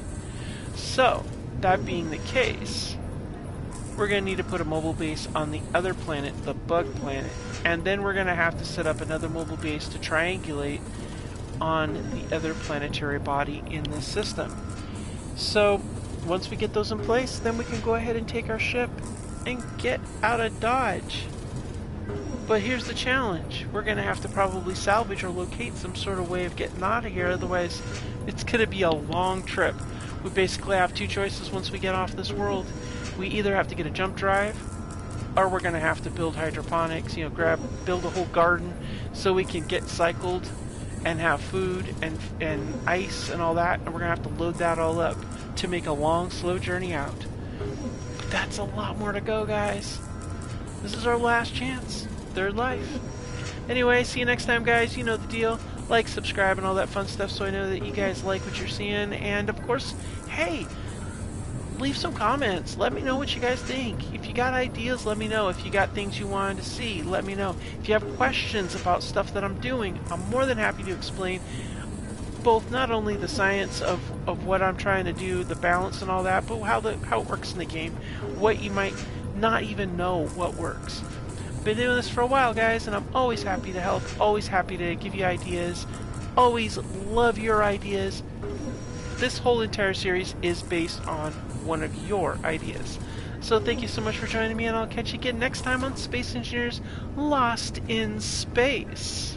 So, that being the case, we're going to need to put a mobile base on the other planet, the bug planet, and then we're going to have to set up another mobile base to triangulate on the other planetary body in this system. So, once we get those in place, then we can go ahead and take our ship and get out of Dodge. But here's the challenge. We're going to have to probably salvage or locate some sort of way of getting out of here, otherwise it's going to be a long trip. We basically have two choices once we get off this world. We either have to get a jump drive, or we're going to have to build hydroponics, build a whole garden so we can get cycled and have food and ice and all that, and we're going to have to load that all up to make a long, slow journey out. But that's a lot more to go, guys. This is our last chance. Third life. Anyway, see you next time, guys. You know the deal. Like, subscribe, and all that fun stuff so I know that you guys like what you're seeing. And, of course, hey, leave some comments. Let me know what you guys think. If you got ideas, let me know. If you got things you wanted to see, let me know. If you have questions about stuff that I'm doing, I'm more than happy to explain both not only the science of what I'm trying to do, the balance and all that, but how it works in the game, what you might not even know what works. Been doing this for a while, guys, and I'm always happy to help, always happy to give you ideas, always love your ideas. This whole entire series is based on one of your ideas. So thank you so much for joining me, and I'll catch you again next time on Space Engineers Lost in Space.